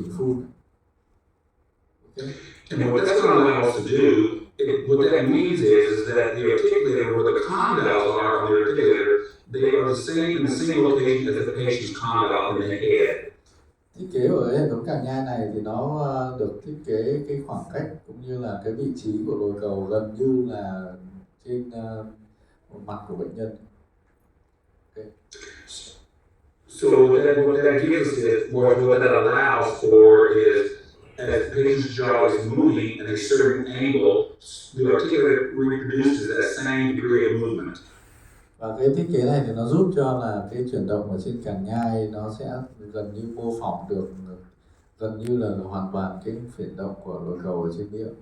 chỉnh full. Okay. And what that's going to allow us to do, what that means is that the articulator, where the condyles are on the articulator, they are the same in the same location as the patient's condyle in the head. Thiết kế của hệ thống càng nhai này thì nó được thiết kế cái khoảng cách cũng như là cái vị trí của đồi cầu gần như là trên mặt của bệnh nhân. Okay. So what that gives us is, what that allows for is, as the patient's jaw is moving at a certain angle, the articulator reproduces that same degree of movement. Và cái thiết kế này thì nó giúp cho là cái chuyển động ở trên càng nhai nó sẽ gần như mô phỏng được gần như là hoàn toàn cái chuyển động của đồi cầu ở trên miệng.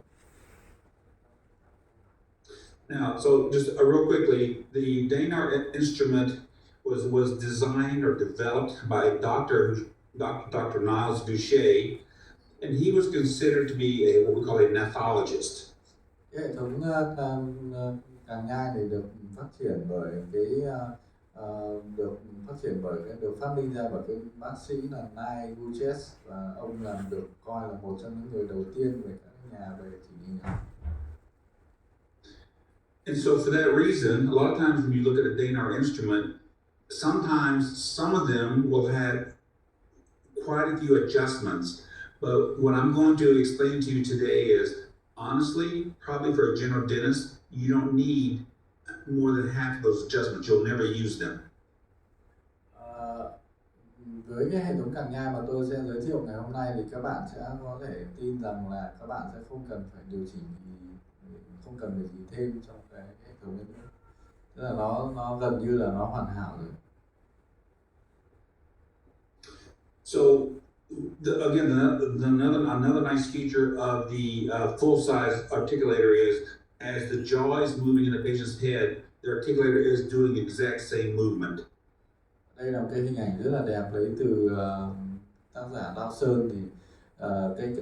Now, so just real quickly, the Danaher instrument was designed or developed by Dr. Niles Duché, and he was considered to be what we call a nephrologist. Cái hệ thống càng nhai này được phát triển bởi được phát minh ra bởi cái bác sĩ là Niles Duché, và ông được coi là một trong những người đầu tiên về các nhà về chỉnh hình học. And so for that reason, a lot of times when you look at a Danaher instrument, sometimes some of them will have quite a few adjustments. But what I'm going to explain to you today is, honestly, probably for a general dentist, you don't need more than half of those adjustments. You'll never use them. Với cái hệ thống càng nhai mà tôi sẽ giới thiệu ngày hôm nay thì các bạn sẽ có thể tin rằng là các bạn sẽ không cần phải điều chỉnh không cần phải gì thêm trong cái hệ thống này nữa. Tức là nó gần như là nó hoàn hảo rồi. So another nice feature of the full-size articulator is, as the jaw is moving in the patient's head, the articulator is doing the exact same movement. Đây là một cái hình ảnh rất là đẹp lấy từ tác giả Lao Sơn. Thì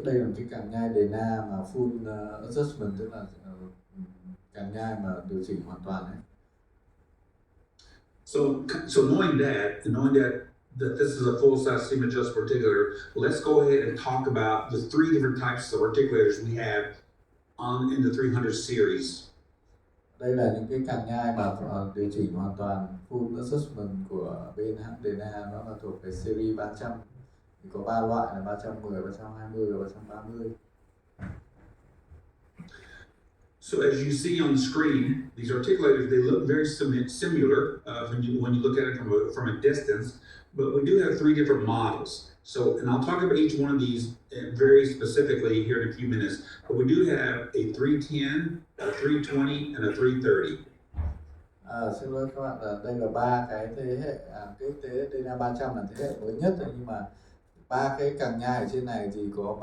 đây là một cái càng nhai đề na mà full adjustment, tức là càng nhai mà điều chỉnh hoàn toàn ấy. So knowing that this is a full-size semi-adjustable articulator, let's go ahead and talk about the three different types of articulators we have in the 300 series. Đây là những cái càng nhai mà điều chỉnh hoàn toàn full adjustment của bên hãng Dana, nó là thuộc về series 300. Thì có 3 loại là 310, 320 và 330. So as you see on the screen, these articulators, they look very similar when you look at it from a distance, but we do have three different models. So, and I'll talk about each one of these very specifically here in a few minutes, but we do have a 310, a 320, and a 330. Xin lỗi các bạn, đây là ba cái thế hệ, đây là 300 là thế hệ mới nhất rồi, nhưng mà ba cái càng nhai ở trên này thì có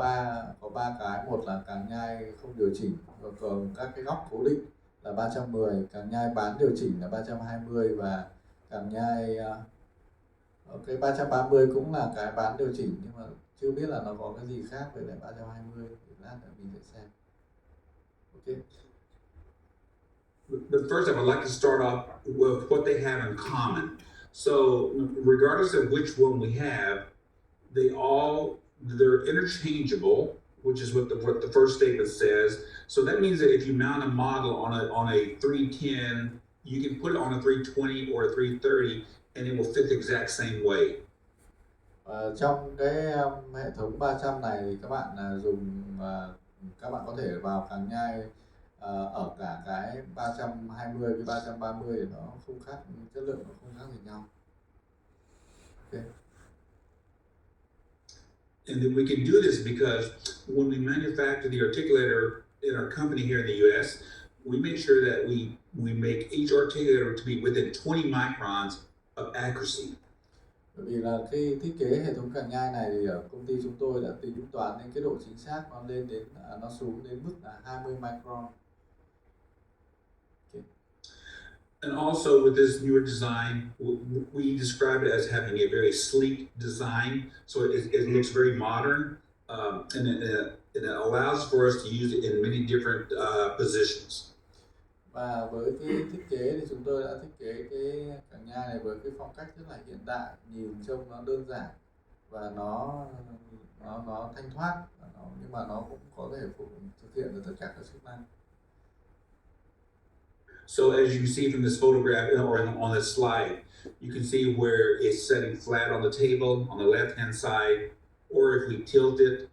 ba cái. Một là càng nhai không điều chỉnh, còn các cái góc cố định là 310, càng nhai bán điều chỉnh là 320, và càng nhai cái 330 cũng là cái bán điều chỉnh, nhưng mà chưa biết là nó có cái gì khác với lại 320, thì lát nữa mình sẽ xem. Okay. But first, I would like to start off with what they have in common. So, regardless of which one we have, they're interchangeable, which is what the first statement says. So that means that if you mount a model on a 310, you can put it on a 320 or a 330, and it will fit the exact same way. Trong cái hệ thống 300 này thì các bạn các bạn có thể vào càng nhai ở cả cái 320 với 330 thì nó không khác, chất lượng nó không khác gì nhau. Okay. And then we can do this because when we manufacture the articulator in our company here in the U.S., we make sure that we make each articulator to be within 20 microns of accuracy. Bởi vì là cái thiết kế hệ thống càng nhai này thì ở công ty chúng tôi đã tính toán đến cái độ chính xác nó xuống đến mức là 20 micron. Okay. And also with this newer design, we describe it as having a very sleek design, so it looks very modern, and it allows for us to use it in many different positions. Và với cái thiết kế thì chúng tôi đã thiết kế cái càng nhai này với cái phong cách rất là hiện đại, nhìn trông nó đơn giản, và nó thanh thoát, nhưng mà nó cũng có thể thực hiện được tất cả các chức năng. So as you see from this photograph or on this slide, you can see where it's setting flat on the table on the left-hand side, or if we tilt it,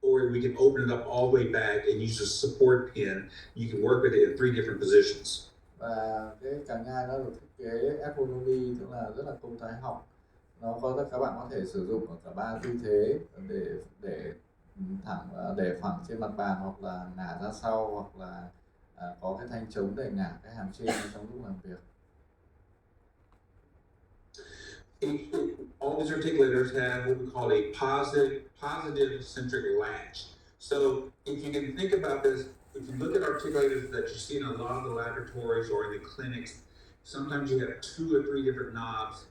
or we can open it up all the way back and use a support pin. You can work with it in 3 different positions. Và cái càng nhai nó được thiết kế ergonomy, tức là rất là công thái học. Nó có các bạn có thể sử dụng ở cả 3 tư thế để để phẳng trên mặt bàn, hoặc là ngả ra sau, hoặc là có cái thanh chống để ngả cái hàm trên trong lúc làm việc. All these articulators have what we call a positive centric latch. So if you can think about this, if you look at articulators that you see in a lot of the laboratories or in the clinics, sometimes you have 2 or 3 different knobs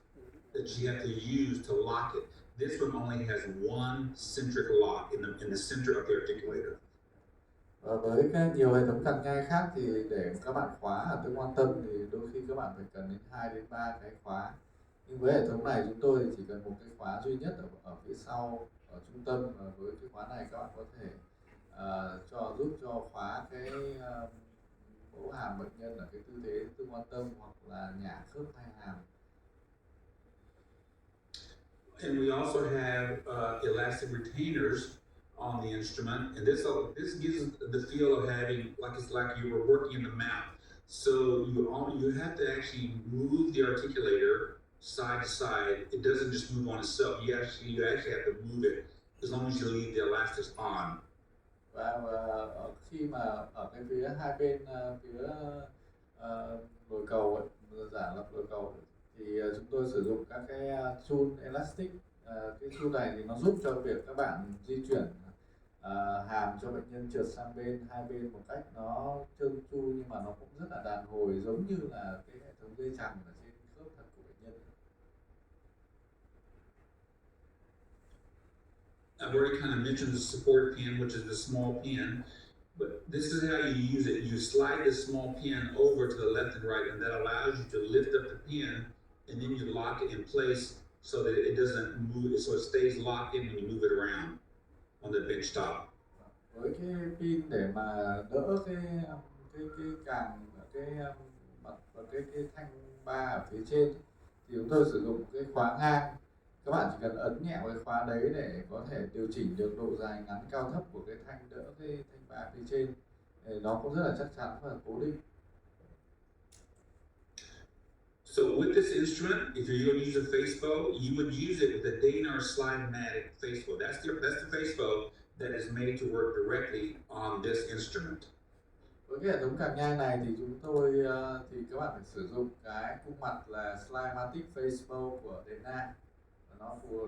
that you have to use to lock it. This one only has one centric lock in the center of the articulator. Và với nhiều hệ thống càng nhai khác thì để các bạn khóa ở tương quan tâm thì đôi khi các bạn phải cần đến 2 đến 3 cái khóa. Nhưng với hệ thống này chúng tôi chỉ cần một cái khóa duy nhất ở phía sau, ở trung tâm, và với cái khóa này các bạn có thể giúp cho khóa cái mẫu hàm bệnh nhân ở cái tư thế tương quan tâm, hoặc là nhả khớp hai hàm. And we also have elastic retainers on the instrument, and this gives the feel of having it's like you were working in the mouth. So you have to actually move the articulator side to side. It doesn't just move on itself. You actually have to move it as long as you leave the elastics on. Và khi mà ở cái phía hai bên phía lồi cầu ấy, giả lập lồi cầu ấy, thì chúng tôi sử dụng các cái tool elastic. Cái tool này thì nó giúp cho việc các bạn di chuyển hàm cho bệnh nhân trượt sang hai bên một cách nó trơn tru, nhưng mà nó cũng rất là đàn hồi, giống như là cái hệ thống dây chằng ở trên khớp thật của bệnh nhân. I've already kind of mentioned the support pin, which is the small pin, but this is how you use it. You slide the small pin over to the left and right, and that allows you to lift up the pin, and then you lock it in place so that it doesn't move, so it stays locked in when you move it around on the bench top. Với cái pin để mà đỡ cái càng cái mặt và cái thanh ba ở phía trên thì chúng tôi sử dụng cái khóa ngang. Các bạn chỉ cần ấn nhẹ cái khóa đấy để có thể điều chỉnh được độ dài ngắn cao thấp của cái thanh, đỡ cái thanh ba phía trên. Nó cũng rất là chắc chắn và cố định. So with this instrument, if you're going to use a face bow, you would use it with the Dana Slide Matic face bow. That's the face bow that is made to work directly on this instrument. Với cái hệ thống càng nhai này thì chúng tôi thì các bạn phải sử dụng cái khung mặt là Slide Matic face bow của Dana.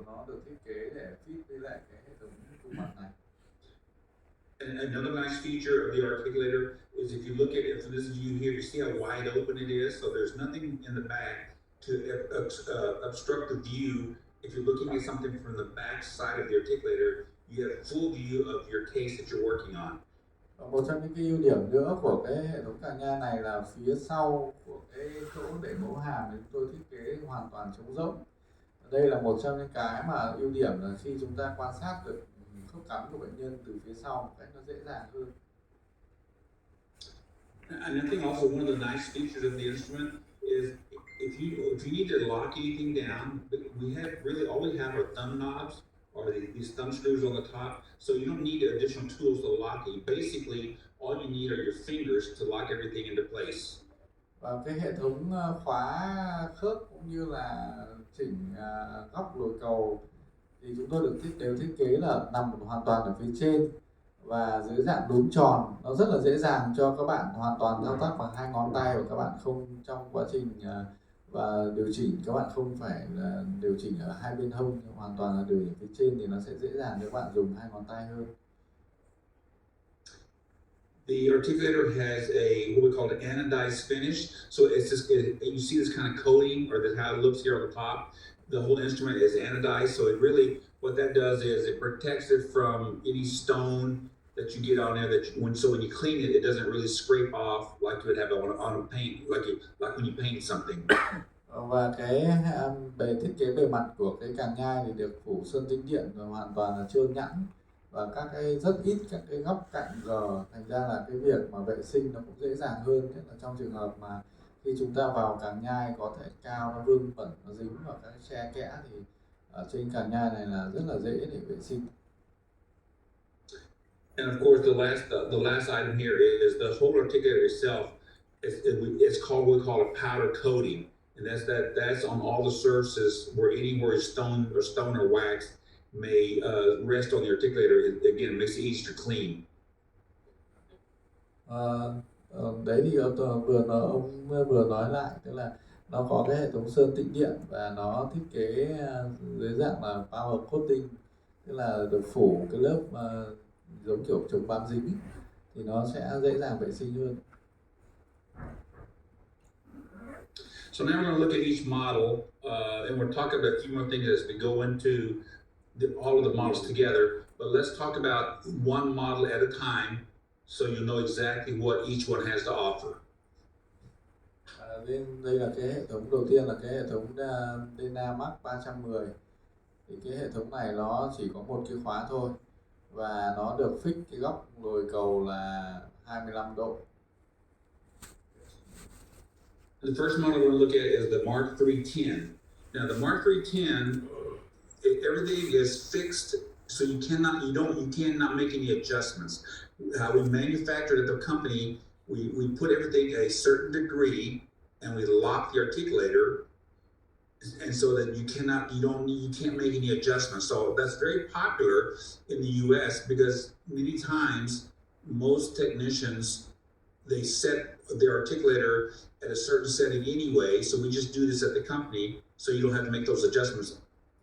Nó được thiết kế để fit với lại cái hệ thống khung mặt này. And another nice feature of the articulator is if you look at it, for this is you here, you see how wide open it is, so there's nothing in the back to obstruct the view. If you're looking at something from the back side of the articulator, you have full view of your case that you're working on. Một trong những cái ưu điểm nữa của cái hệ thống càng nhai này là phía sau của cái chỗ để mẫu hàm thì chúng tôi thiết kế hoàn toàn trống rỗng. Đây là một trong những cái mà ưu điểm là khi chúng ta quan sát được khớp cắn của bệnh nhân từ phía sau một cách nó dễ dàng hơn. And I think also one of the nice features of the instrument is if you need to lock anything down, all we have are thumb knobs or these thumb screws on the top, so you don't need additional tools to lock it. Basically, all you need are your fingers to lock everything into place. Và cái hệ thống khóa khớp cũng như là chỉnh góc lồi cầu thì chúng tôi đều thiết kế là nằm hoàn toàn ở phía trên và dưới dạng đốm tròn. Nó rất là dễ dàng cho các bạn hoàn toàn thao tác bằng 2 ngón tay, và các bạn không trong quá trình và điều chỉnh các bạn không phải là điều chỉnh ở hai bên hông, hoàn toàn là điều chỉnh phía trên thì nó sẽ dễ dàng cho các bạn dùng 2 ngón tay hơn. The articulator has what we call an anodized finish. So it's just, you see this kind of coating, or how it looks here on the top. The whole instrument is anodized, so it really, what that does is it protects it from any stone that you get on there. So when you clean it, it doesn't really scrape off like you would have on a paint, like when you paint something. Và cái bề thiết kế bề mặt của cái càng nhai thì được phủ sơn tĩnh điện và hoàn toàn là trơn nhẵn, và các cái rất ít các cái góc cạnh gờ, thành ra là cái việc mà vệ sinh nó cũng dễ dàng hơn, nhất là trong trường hợp mà khi chúng ta vào càng nhai có thể cao, nó vương bẩn, nó dính vào các khe kẽ thì ở trên càng nhai này là rất là dễ để vệ sinh. And of course, the last item here is the whole articulator itself. It's called, we call it powder coating, and that's on all the surfaces where anywhere stone or wax may rest on the articulator. Again, it makes it easier to clean. Đấy thì ông vừa nói lại, tức là nó có cái hệ thống sơn tĩnh điện và nó thiết kế dưới dạng là power coating, tức là được phủ cái lớp giống kiểu chống bám dính thì nó sẽ dễ dàng vệ sinh hơn. So now we're going to look at each model, and we'll talk about a few more things as we go into all of the models together. But let's talk about one model at a time, so you know exactly what each one has to offer. Đây là cái hệ thống đầu tiên, là cái hệ thống Dynamax 310. Thì cái hệ thống này nó chỉ có một cái khóa thôi, và nó được fix cái góc lồi cầu là 25 độ. The first model we're going to look at is the Mark 310. Now the Mark 310, everything is fixed, so you cannot make any adjustments. How we manufacture it at the company, we put everything at a certain degree, and we lock the articulator, and so that you can't make any adjustments. So that's very popular in the U.S. because many times most technicians, they set their articulator at a certain setting anyway, so we just do this at the company, so you don't have to make those adjustments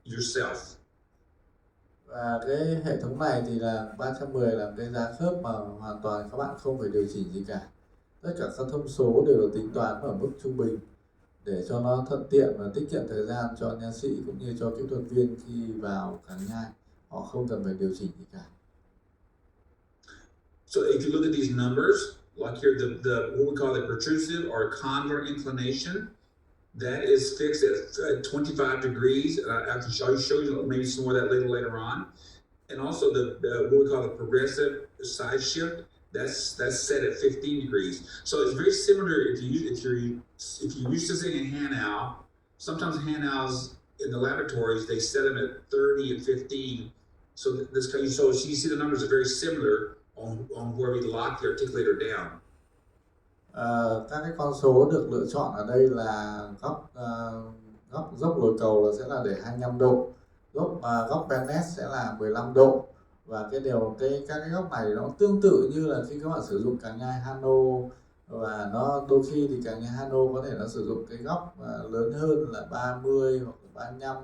yourself. Và cái hệ thống này thì là 310 là cái giá khớp mà hoàn toàn các bạn không phải điều chỉnh gì cả. Tất cả các thông số đều được tính toán ở mức trung bình để cho nó thuận tiện và tiết kiệm thời gian cho nha sĩ cũng như cho kỹ thuật viên khi vào càng nhai. Họ không cần phải điều chỉnh gì cả. So if you look at these numbers, like here, the what we call the protrusive or convex inclination, that is fixed at 25 degrees. I can show you maybe some more of that later on. And also the what we call the progressive side shift, that's set at 15 degrees. So it's very similar if you're used to seeing a hand owl. Sometimes hand owls in the laboratories, they set them at 30 and 15. So you see the numbers are very similar on where we lock the articulator down. Các cái con số được lựa chọn ở đây là góc dốc lồi cầu là sẽ là để 25 độ, góc Bennett sẽ là 15 độ, và các cái góc này nó tương tự như là khi các bạn sử dụng càng nhai Hano, và nó đôi khi thì càng nhai Hano có thể nó sử dụng cái góc lớn hơn là 30 hoặc 35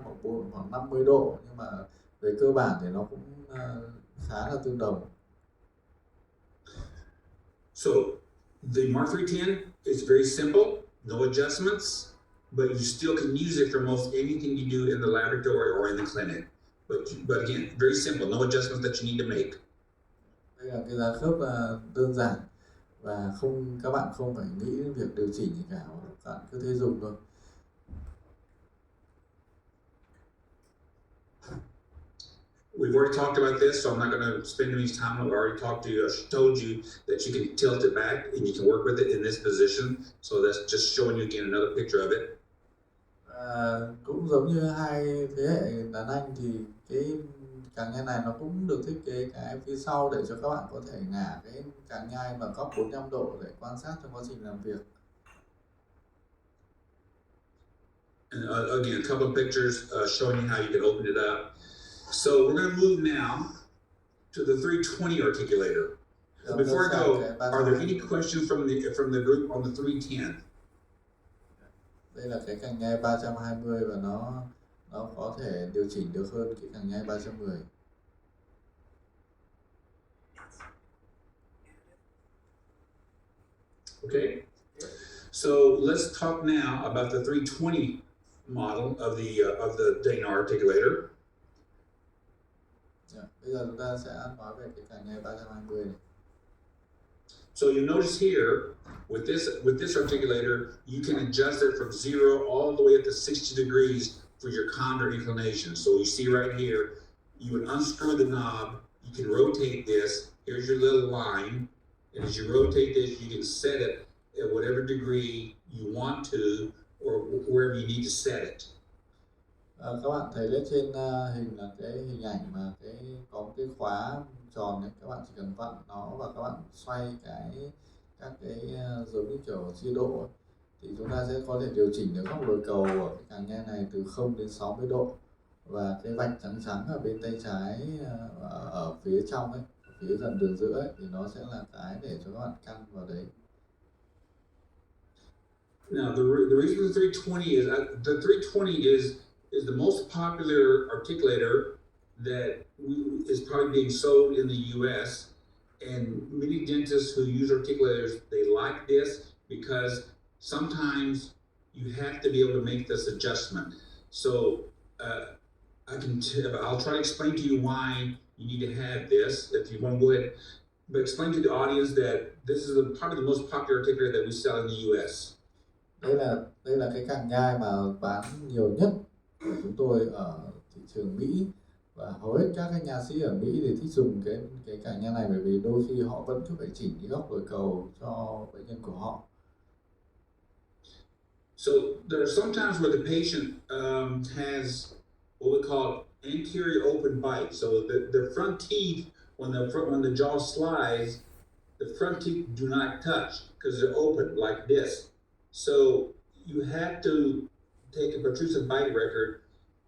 hoặc 50 độ, nhưng mà về cơ bản thì nó cũng khá là tương đồng. So the Mark 310 is very simple, no adjustments, but you still can use it for most anything you do in the laboratory or in the clinic. But again, very simple, no adjustments that you need to make. Đây là cái giá khớp là đơn giản và các bạn không phải nghĩ đến việc điều chỉnh gì cả, các bạn cứ thế dùng thôi. We've already talked about this, so I'm not going to spend any time. I've already told you that you can tilt it back and you can work with it in this position. So that's just showing you again another picture of it. Cũng giống như hai thế hệ đàn anh thì cái càng nhai này nó cũng được thiết kế cái phía sau để cho các bạn có thể ngả cái càng nhai vào góc 45 độ để quan sát trong quá trình làm việc. And again, a couple of pictures showing you how you can open it up. So we're going to move now to the 320 articulator. Before I go, are there any questions from the group on the 310? Đây là cái càng nhai 320 và nó có thể điều chỉnh được hơn cái càng nhai 310. Okay. So let's talk now about the 320 model of the Dana articulator. Bây giờ chúng ta sẽ nói về cái càng nhai 320 này. So you notice here, with this articulator, you can adjust it from 0 all the way up to 60 degrees for your condor inclination. So you see right here, you would unscrew the knob, you can rotate this, here's your little line, and as you rotate this, you can set it at whatever degree you want to, or wherever you need to set it. Các bạn thấy lên trên hình là cái hình ảnh mà có cái khóa tròn ấy, các bạn chỉ cần vặn nó và các bạn xoay các cái giống như kiểu chia độ ấy, thì chúng ta sẽ có thể điều chỉnh được góc lồi cầu ở cái càng nghe này từ 0 đến 60 độ, và cái vạch trắng trắng ở bên tay trái ở phía trong ấy, phía gần đường giữa ấy, thì nó sẽ là cái để cho các bạn căn vào đấy. Now the reason the 320 is the 320 is the most popular articulator that is probably being sold in the U.S. And many dentists who use articulators, they like this because sometimes you have to be able to make this adjustment. So I'll try to explain to you why you need to have this. If you want to go ahead, but explain to the audience that this is probably the most popular articulator that we sell in the U.S. Đây là cái càng nhai mà bán nhiều nhất của chúng tôi ở thị trường Mỹ, và hầu hết các cái nha sĩ ở Mỹ thì thích dùng cái càng nhai này, bởi vì đôi khi họ vẫn cứ phải chỉnh cái góc lồi cầu cho bệnh nhân của họ. So there are sometimes where the patient has what we call anterior open bite. So the front teeth, when the jaw slides, the front teeth do not touch because they're open like this. So you have to take a protrusive bite record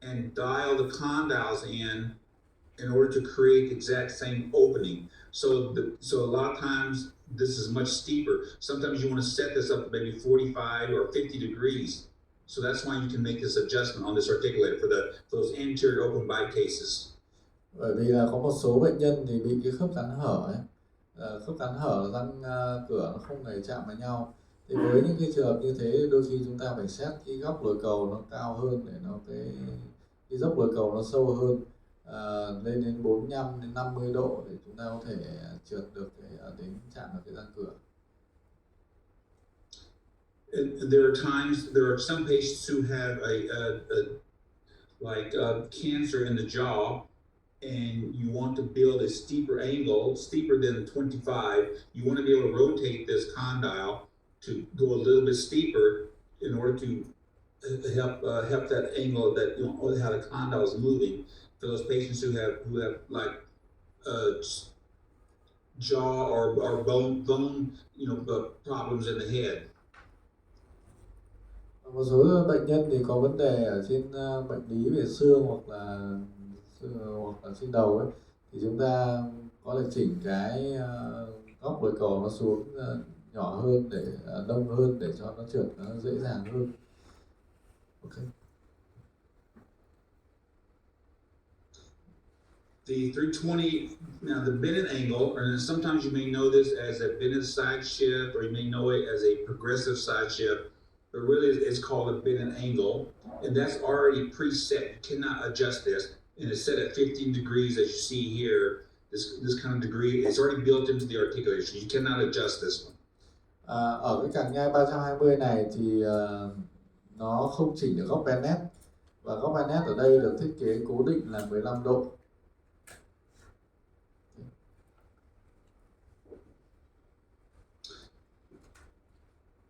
and dial the condyles in order to create the exact same opening. So a lot of times this is much steeper. Sometimes you want to set this up to maybe 45 or 50 degrees. So that's why you can make this adjustment on this articulator for those anterior open bite cases. Bởi vì là có một số bệnh nhân thì bị cái khớp cắn hở ấy, khớp cắn hở là răng cửa nó không hề chạm vào nhau. Thì với những cái trường hợp như thế, đôi khi chúng ta phải xét cái góc lồi cầu nó cao hơn để nó cái dốc lồi cầu nó sâu hơn, lên đến 45 đến 50 độ để chúng ta có thể trượt được đến chạm vào cái răng cửa. And there are some patients who have a cancer in the jaw, and you want to build a steeper angle, steeper than 25. You want to be able to rotate this condyle to go a little bit steeper in order to help that angle, that how the condyle is moving, for those patients who have like jaw or bone problems in the head. Một số bệnh nhân thì có vấn đề ở trên bệnh lý về xương hoặc là trên đầu ấy, thì chúng ta có thể chỉnh cái góc lồi cầu nó xuống nhỏ hơn, để đông hơn, để cho nó trượt nó dễ dàng hơn. Okay. The 320, now the bended angle, and sometimes you may know this as a bended side shift, or you may know it as a progressive side shift, but really it's called a bended angle, and that's already preset. You cannot adjust this, and it's set at 15 degrees, as you see here. This kind of degree is already built into the articulator, so you cannot adjust this one. Ở cái càng nhai 320 này thì nó không chỉnh được góc Bennett, và góc Bennett ở đây được thiết kế cố định là 15 độ.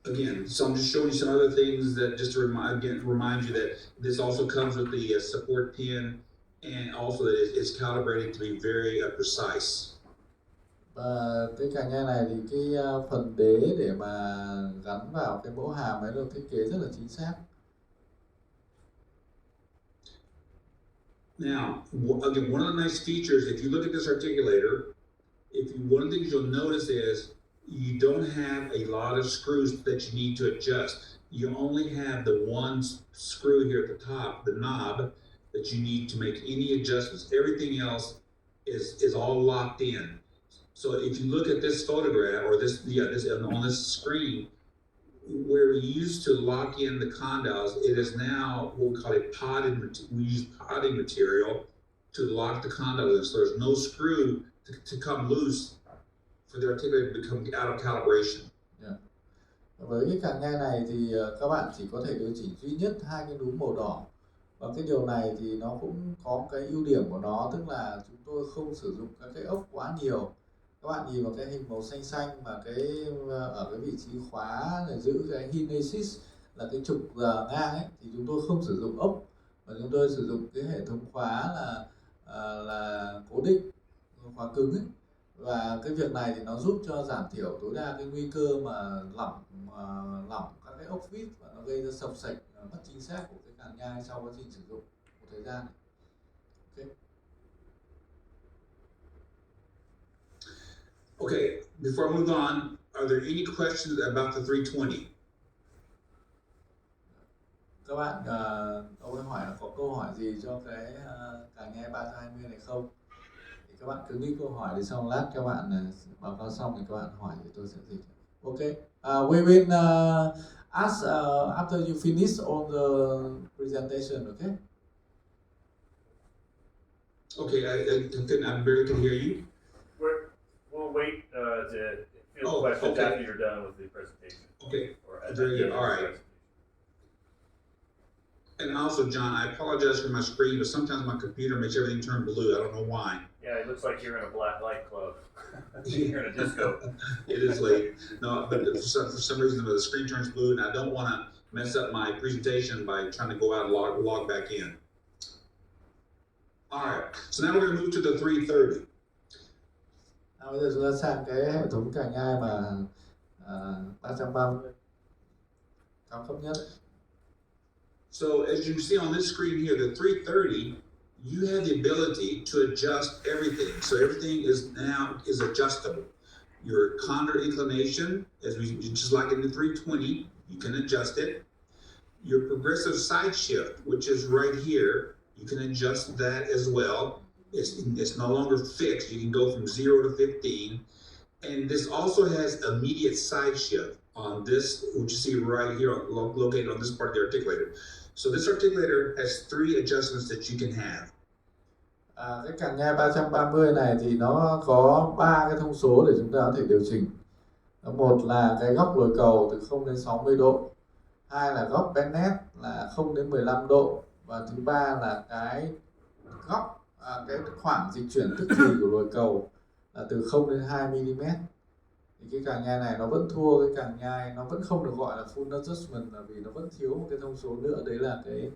Again, so I'm just showing you some other things that just to remind you that this also comes with the support pin, and also that it's calibrated to be very precise. Và cái càng nhai này thì cái phần đế để mà gắn vào cái mẫu hàm ấy được thiết kế rất là chính xác. Now, again, one of the nice features, if you look at this articulator, one of the things you'll notice is you don't have a lot of screws that you need to adjust. You only have the one screw here at the top, the knob, that you need to make any adjustments. Everything else is all locked in. So if you look at this photograph, or this on this screen, where we used to lock in the condyles, it is now what we call we use potting material to lock the condyles in. So there's no screw to come loose for the articulator to become out of calibration. Yeah. Với cái càng nhai này thì các bạn chỉ có thể điều chỉnh duy nhất hai cái núm màu đỏ, và cái điều này thì nó cũng có cái ưu điểm của nó, tức là chúng tôi không sử dụng các cái ốc quá nhiều. Các bạn nhìn vào cái hình màu xanh xanh mà cái ở cái vị trí khóa để giữ cái kinesis là cái trục ngang ấy, thì chúng tôi không sử dụng ốc mà chúng tôi sử dụng cái hệ thống khóa là cố định, khóa cứng ấy. Và cái việc này thì nó giúp cho giảm thiểu tối đa cái nguy cơ mà lỏng các cái ốc vít và nó gây ra sập sạch, mất chính xác của cái càng nhai sau quá trình sử dụng một thời gian. Okay, before I move on, are there any questions about the 320? Các bạn ông ấy hỏi là có câu hỏi gì cho cái càng nhai 320 này không? Thì các bạn cứ nghĩ câu hỏi thì xong lát các bạn báo cáo xong thì các bạn hỏi thì tôi sẽ dịch. Okay, we will ask after you finish all the presentation. Okay. Okay, I barely can hear you. We'll wait to field questions okay. after you're done with the presentation. Okay, Or very good. All right. And also, John, I apologize for my screen, but sometimes my computer makes everything turn blue. I don't know why. Yeah, it looks like you're in a black light club. You're in a disco. It is late. No, but for some reason the screen turns blue, and I don't want to mess up my presentation by trying to go out and log back in. All right, so now we're going to move to the 330. Bây giờ chúng ta sang cái hệ thống càng nhai mà 330 cao cấp nhất. So as you see on this screen here, the 330, you have the ability to adjust everything. So everything is adjustable. Your condor inclination, just like in the 320, you can adjust it. Your progressive side shift, which is right here, you can adjust that as well. It's no longer fixed. You can go from 0 to 15. And this also has immediate side shift on this, which you see right here, located on this part of the articulator. So this articulator has 3 adjustments that you can have. Cái càng nhai 330 này thì nó có 3 cái thông số để chúng ta có thể điều chỉnh. Một là cái góc lồi cầu từ 0 đến 60 độ. Hai là góc bendnet là 0 đến 15 độ. Và thứ ba là cái góc, cái khoảng dịch chuyển tức thì của lồi cầu là từ 0 đến 2 mm. Thì cái càng nhai này nó vẫn thua cái càng nhai, nó vẫn không được gọi là full adjustment là vì nó vẫn thiếu một cái thông số nữa, đấy là cái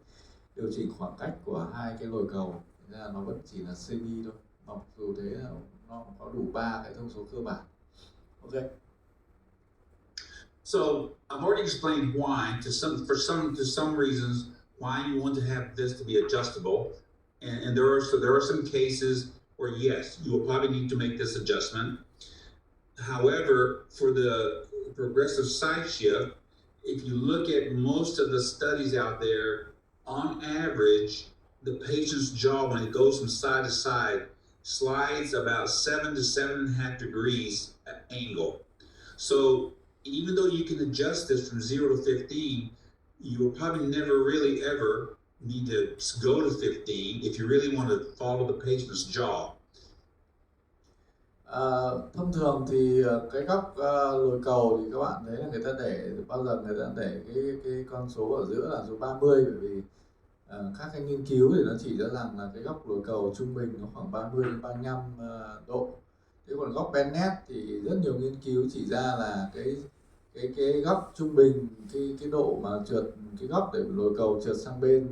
điều chỉnh khoảng cách của hai cái lồi cầu. Thế là nó vẫn chỉ là semi thôi. Mặc dù thế là nó có đủ 3 cái thông số cơ bản. Ok. So I've already explained why to some reasons why you want to have this to be adjustable, and there are some cases where yes, you will probably need to make this adjustment. However, for the progressive side shift, if you look at most of the studies out there, on average, the patient's jaw, when it goes from side to side, slides about 7 to 7.5 degrees at angle. So even though you can adjust this from 0 to 15, you will probably never really ever need to go to 15 if you really want to follow the patient's jaw. Thông thường thì cái góc lồi cầu thì các bạn thấy là người ta để bao giờ người ta để cái con số ở giữa là số 30, bởi vì các cái nghiên cứu thì nó chỉ ra rằng là cái góc lồi cầu trung bình nó khoảng 30 đến 35 độ. Thế còn góc bendnet thì rất nhiều nghiên cứu chỉ ra là cái góc trung bình, cái độ mà trượt cái góc để lồi cầu trượt sang bên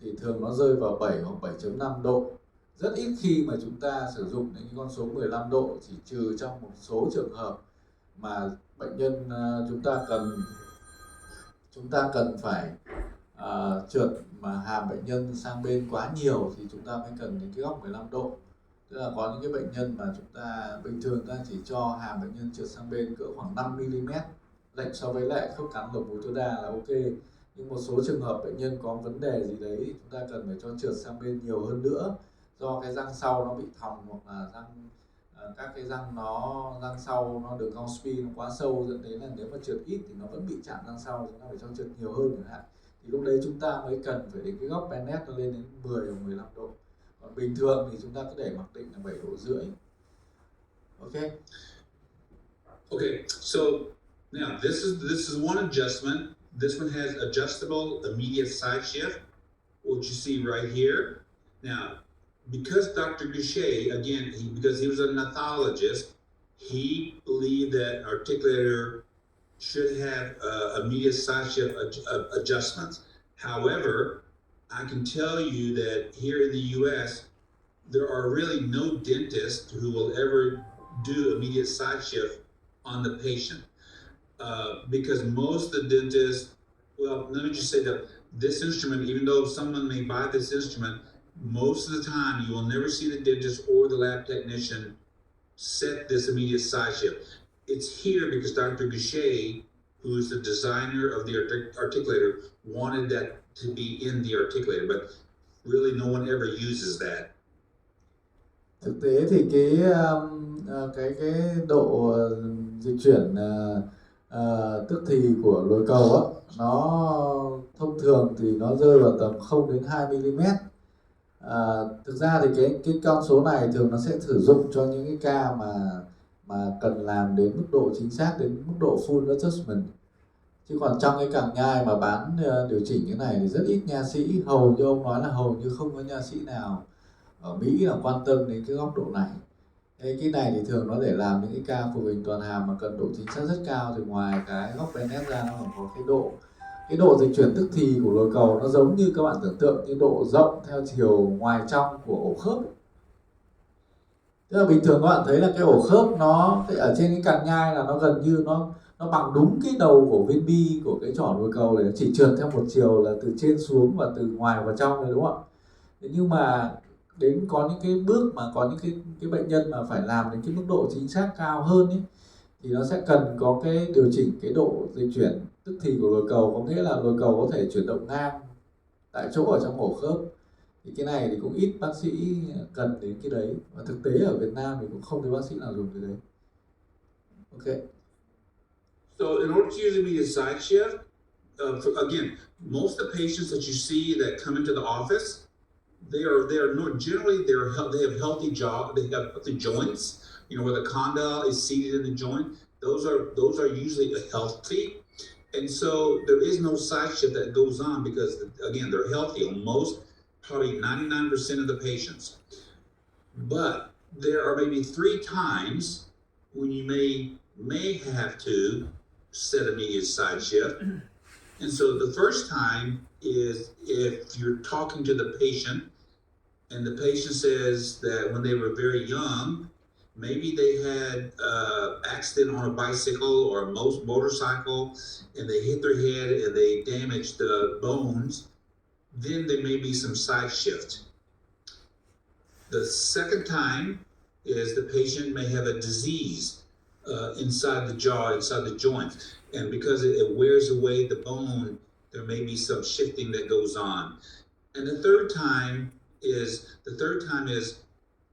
thì thường nó rơi vào 7 hoặc 7.5 độ. Rất ít khi mà chúng ta sử dụng những con số 15 độ, chỉ trừ trong một số trường hợp mà bệnh nhân chúng ta cần phải trượt mà hàm bệnh nhân sang bên quá nhiều thì chúng ta mới cần đến cái góc 15 độ. Tức là có những cái bệnh nhân mà chúng ta bình thường ta chỉ cho hàm bệnh nhân trượt sang bên cỡ khoảng 5 mm lệch so với lại khớp cắn lồng mũi tối đa là ok. Nhưng một số trường hợp bệnh nhân có vấn đề gì đấy chúng ta cần phải cho trượt sang bên nhiều hơn nữa, do cái răng sau nó bị thòng hoặc là các cái răng sau nó đường cong spi nó quá sâu, dẫn đến là nếu mà trượt ít thì nó vẫn bị chạm răng sau, chúng ta phải cho trượt nhiều hơn chẳng hạn. Thì lúc đấy chúng ta mới cần phải đến cái góc bendnet nó lên đến 10 hoặc 15 độ. Còn bình thường thì chúng ta cứ để mặc định là 7,5 độ. Ok. Okay, so now this is one adjustment. This one has adjustable immediate side shift, what you see right here. Now, because Dr. Goucher, again, because he was a pathologist, he believed that articulator should have immediate side shift adjustments. However, I can tell you that here in the U.S., there are really no dentists who will ever do immediate side shift on the patient. Because most of the dentists, well, let me just say that this instrument, even though someone may buy this instrument, most of the time you will never see the dentist or the lab technician set this immediate side shift. It's here because Dr. Goucher, who is the designer of the articulator, wanted that to be in the articulator, but really no one ever uses that. Thực tế thì cái độ dịch chuyển tức thì của lồi cầu á, nó thông thường thì nó rơi vào tầm 0 đến 2 mm. Thực ra thì cái con số này thường nó sẽ sử dụng cho những cái ca mà cần làm đến mức độ chính xác, đến mức độ full adjustment. Chứ còn trong cái cẳng nhai mà bán điều chỉnh cái này thì rất ít nha sĩ, hầu như ông nói là hầu như không có nha sĩ nào ở Mỹ là quan tâm đến cái góc độ này. Cái này thì thường nó để làm những cái ca phục hình toàn hàm mà cần độ chính xác rất cao, thì ngoài cái góc Bennett ra nó còn có cái độ dịch chuyển tức thì của lồi cầu nó giống như các bạn tưởng tượng như độ rộng theo chiều ngoài trong của ổ khớp. Tức là bình thường các bạn thấy là cái ổ khớp nó ở trên cái cẳng nhai là nó gần như nó bằng đúng cái đầu của viên bi của cái trỏ lồi cầu để nó chỉ trượt theo một chiều là từ trên xuống và từ ngoài vào trong này, đúng không ạ? Thế nhưng mà đến có những cái bước mà có những cái bệnh nhân mà phải làm đến cái mức độ chính xác cao hơn ấy, thì nó sẽ cần có cái điều chỉnh cái độ dịch chuyển tức thì của lồi cầu, có nghĩa là lồi cầu có thể chuyển động ngang tại chỗ ở trong ổ khớp. Thì cái này thì cũng ít bác sĩ cần đến cái đấy, và thực tế ở Việt Nam thì cũng không thấy bác sĩ nào dùng cái đấy. Ok. So in order to use immediate side shift, again, most of the patients that you see that come into the office, they have healthy jaw, they have healthy joints. You know, where the condyle is seated in the joint, those are usually healthy, and so there is no side shift that goes on because again they're healthy on most, probably 99% of the patients. But there are maybe 3 times when you may have to set immediate side shift. And so the first time is if you're talking to the patient and the patient says that when they were very young, maybe they had accident on a bicycle or a motorcycle and they hit their head and they damaged the bones, then there may be some side shift. The second time is the patient may have a disease inside the jaw, inside the joint. And because it wears away the bone, there may be some shifting that goes on. And the third time is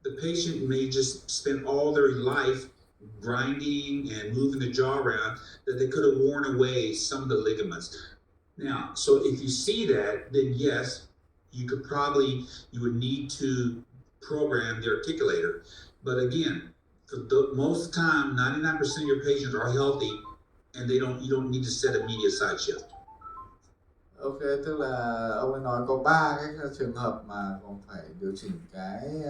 the patient may just spend all their life grinding and moving the jaw around that they could have worn away some of the ligaments. Now, so if you see that, then yes, you would need to program the articulator. But again, most of the time, 99% of your patients are healthy and you don't need to set immediate side shift. Ok, tức là ông ấy nói có 3 cái trường hợp mà còn phải điều chỉnh cái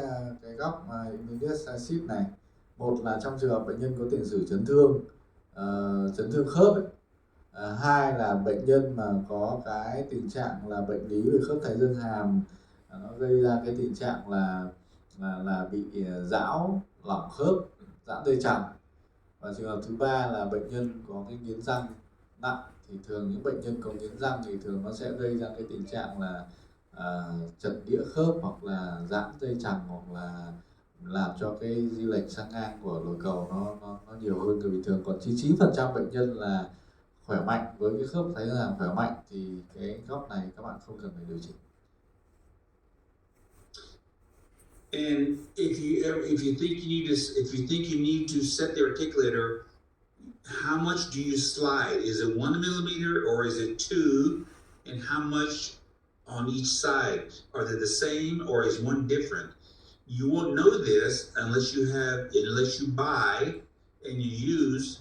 góc immediate side shift này. Một là trong trường hợp bệnh nhân có tiền sử chấn thương khớp ấy. 2 là bệnh nhân mà có cái tình trạng là bệnh lý về khớp thái dương hàm, nó gây ra cái tình trạng là bị giãn lỏng khớp, giãn dây chằng. Và trường hợp thứ 3 là bệnh nhân có cái nghiến răng nặng, thì thường những bệnh nhân có nghiến răng thì thường nó sẽ gây ra cái tình trạng là chật đĩa khớp hoặc là giãn dây chằng, hoặc là làm cho cái di lệch sang ngang của lồi cầu nó nhiều hơn người bình thường. Còn 99% bệnh nhân là khỏe mạnh, với cái khớp thái dương hàm khỏe mạnh thì cái góc này các bạn không cần phải điều chỉnh. And if you think you need to set the articulator, how much do you slide? Is it 1 millimeter or is it 2? And how much on each side? Are they the same or is one different? You won't know this unless you buy and you use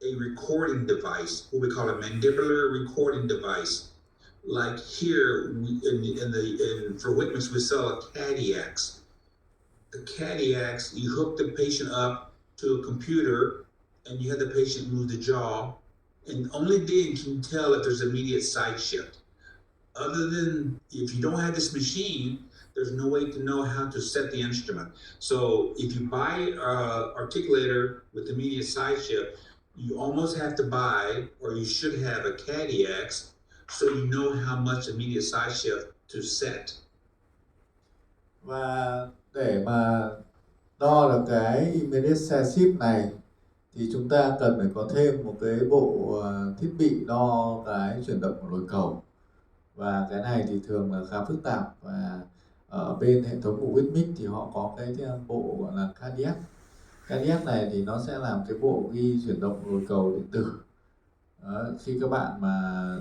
a recording device, what we call a mandibular recording device. Like here, for Whitman's, we sell a Cadillacs. The Cadillacs, you hook the patient up to a computer and you have the patient move the jaw, and only then can you tell if there's immediate side shift. Other than if you don't have this machine, there's no way to know how to set the instrument. So if you buy an articulator with immediate side shift, you almost have to buy, or you should have, a Cadillacs, so you know how much immediate side shift to set. Và để mà đo được cái immediate side shift này thì chúng ta cần phải có thêm một cái bộ thiết bị đo cái chuyển động của lồi cầu. Và cái này thì thường là khá phức tạp, và ở bên hệ thống của Whitmic thì họ có cái bộ gọi là cardiac. Cardiac này thì nó sẽ làm cái bộ ghi chuyển động lồi cầu điện tử. Đó, khi các bạn mà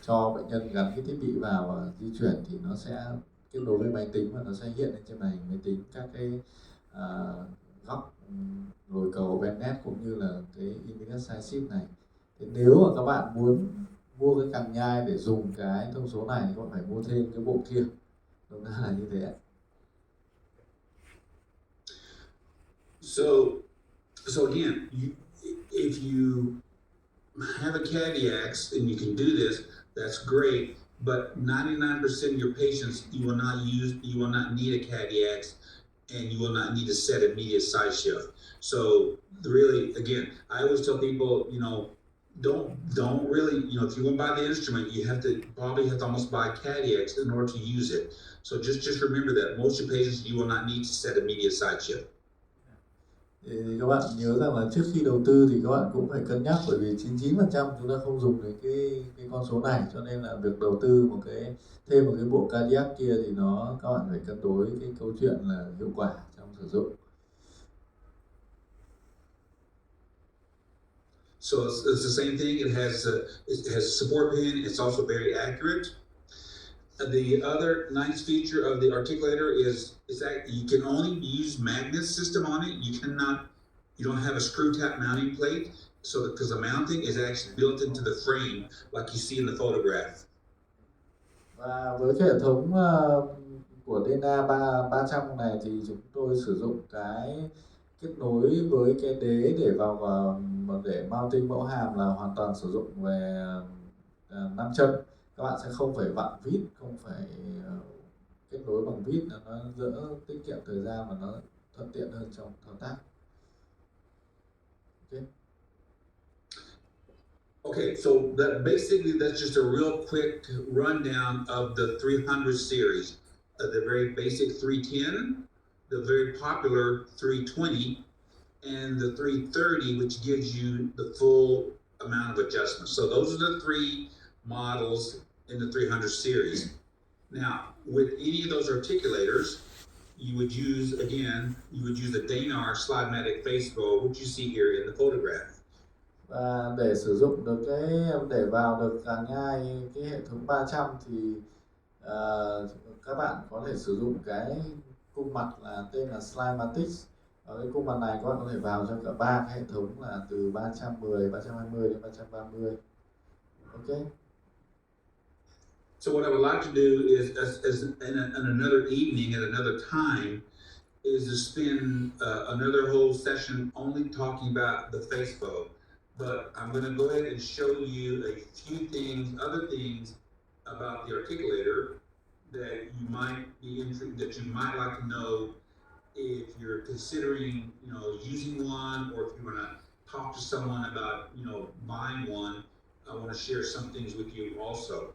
cho bệnh nhân gắn cái thiết bị vào và di chuyển thì nó sẽ kết nối với máy tính và nó sẽ hiện lên trên màn hình máy tính các cái góc lồi cầu bên nét cũng như là cái immediate side shift này. Thì nếu mà các bạn muốn mua cái càng nhai để dùng cái thông số này thì các bạn phải mua thêm cái bộ kia. Đúng là như thế ạ. So again, if you have a Cadillacs and you can do this, that's great. But 99% of your patients, you will not need a Cadillacs, and you will not need to set immediate side shift. So really, again, I always tell people, don't really, if you want to buy the instrument, you probably have to almost buy Cadillacs in order to use it. So just remember that most of your patients, you will not need to set immediate side shift. Thì các bạn nhớ rằng là trước khi đầu tư thì các bạn cũng phải cân nhắc, bởi vì 99% chúng ta không dùng được cái con số này, cho nên là việc đầu tư thêm một cái bộ cardiac kia thì các bạn phải cân đối cái câu chuyện là hiệu quả trong sử dụng. So it's the same thing. It has a support pin. It's also very accurate. The other nice feature of the Articulator is that you can only use magnet system on it. You don't have a screw tap mounting plate. So because the mounting is actually built into the frame like you see in the photograph. Và với cái hệ thống của DNA 300 này thì chúng tôi sử dụng cái kết nối với cái đế để để mounting mẫu hàm là hoàn toàn sử dụng về 5 chân. Các bạn sẽ không phải vặn vít, không phải kết nối bằng vít, nó đỡ tiết kiệm thời gian và nó thuận tiện hơn trong thao tác. Okay, so that's just a real quick rundown of the 300 series. The very basic 310, the very popular 320, and the 330, which gives you the full amount of adjustments. So those are the three models in the 300 series. Now, with any of those articulators, you would use the Danar Slide-Matic face bow, which you see here in the photograph. Và để sử dụng được để vào được càng nhai cái hệ thống 300 thì các bạn có thể sử dụng cái cung mặt là tên là Slide-Matic. Ở cái cung mặt này các bạn có thể vào trong cả ba cái hệ thống là từ 310, 320 đến 330. Okay. So what I would like to do is, as in another evening at another time, is to spend another whole session only talking about the face bow. But I'm going to go ahead and show you a few other things about the articulator that you might be interested, that you might like to know if you're considering, using one, or if you want to talk to someone about, buying one. I want to share some things with you also.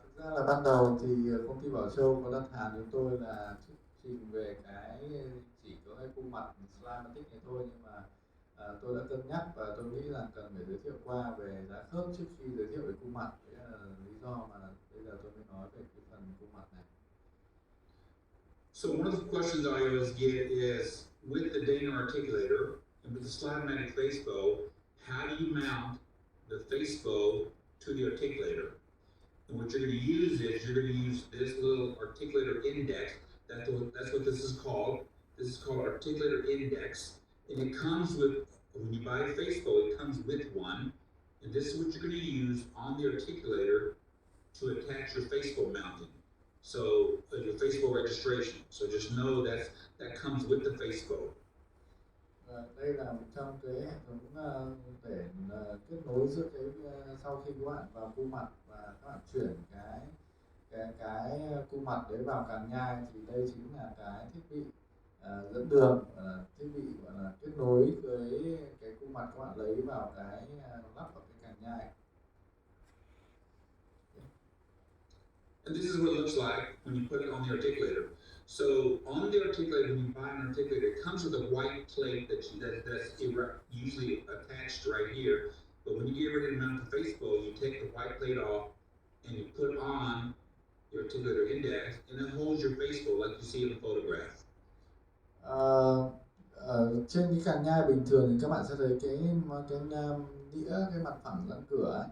Thực ra là ban đầu thì công ty Bảo Châu có đặt hàng chúng tôi là thuyết trình về chỉ có cái cung mặt Slide-Matic này thôi, nhưng mà tôi đã cân nhắc và tôi nghĩ là cần phải giới thiệu qua về giá khớp trước khi giới thiệu về cung mặt. Đấy là lý do mà bây giờ tôi mới nói về cái phần cung mặt này. So one of the questions I always get is, with the Danar Articulator and with the Slide-Matic face bow, how do you mount the face bow to the articulator? And what you're going to use is you're going to use this little Articulator Index. That's what this is called. This is called Articulator Index, and it comes with when you buy a face bowl, it comes with one, and this is what you're going to use on the articulator to attach your face bowl mounting. So your face bowl registration. So just know that comes with the face bowl. Đây là một trong cái hệ thống để kết nối giữa cái sau khi các bạn vào cung mặt và các bạn chuyển cái cung mặt đấy vào càng nhai, thì đây chính là cái thiết bị dẫn đường, thiết bị gọi là kết nối với cái cung mặt các bạn lấy vào cái lắp vào cái càng nhai. And this is what it looks like when you put it on the articulator. So on the articulator, when you buy an articulator, it comes with a white plate that's usually attached right here. But when you get ready to mount the face bowl, you take the white plate off and you put on your articulator index, and it holds your face bowl like you see in the photograph. Trên cái càng nhai bình thường thì các bạn sẽ thấy cái đĩa, cái mặt phẳng răng cửa ấy,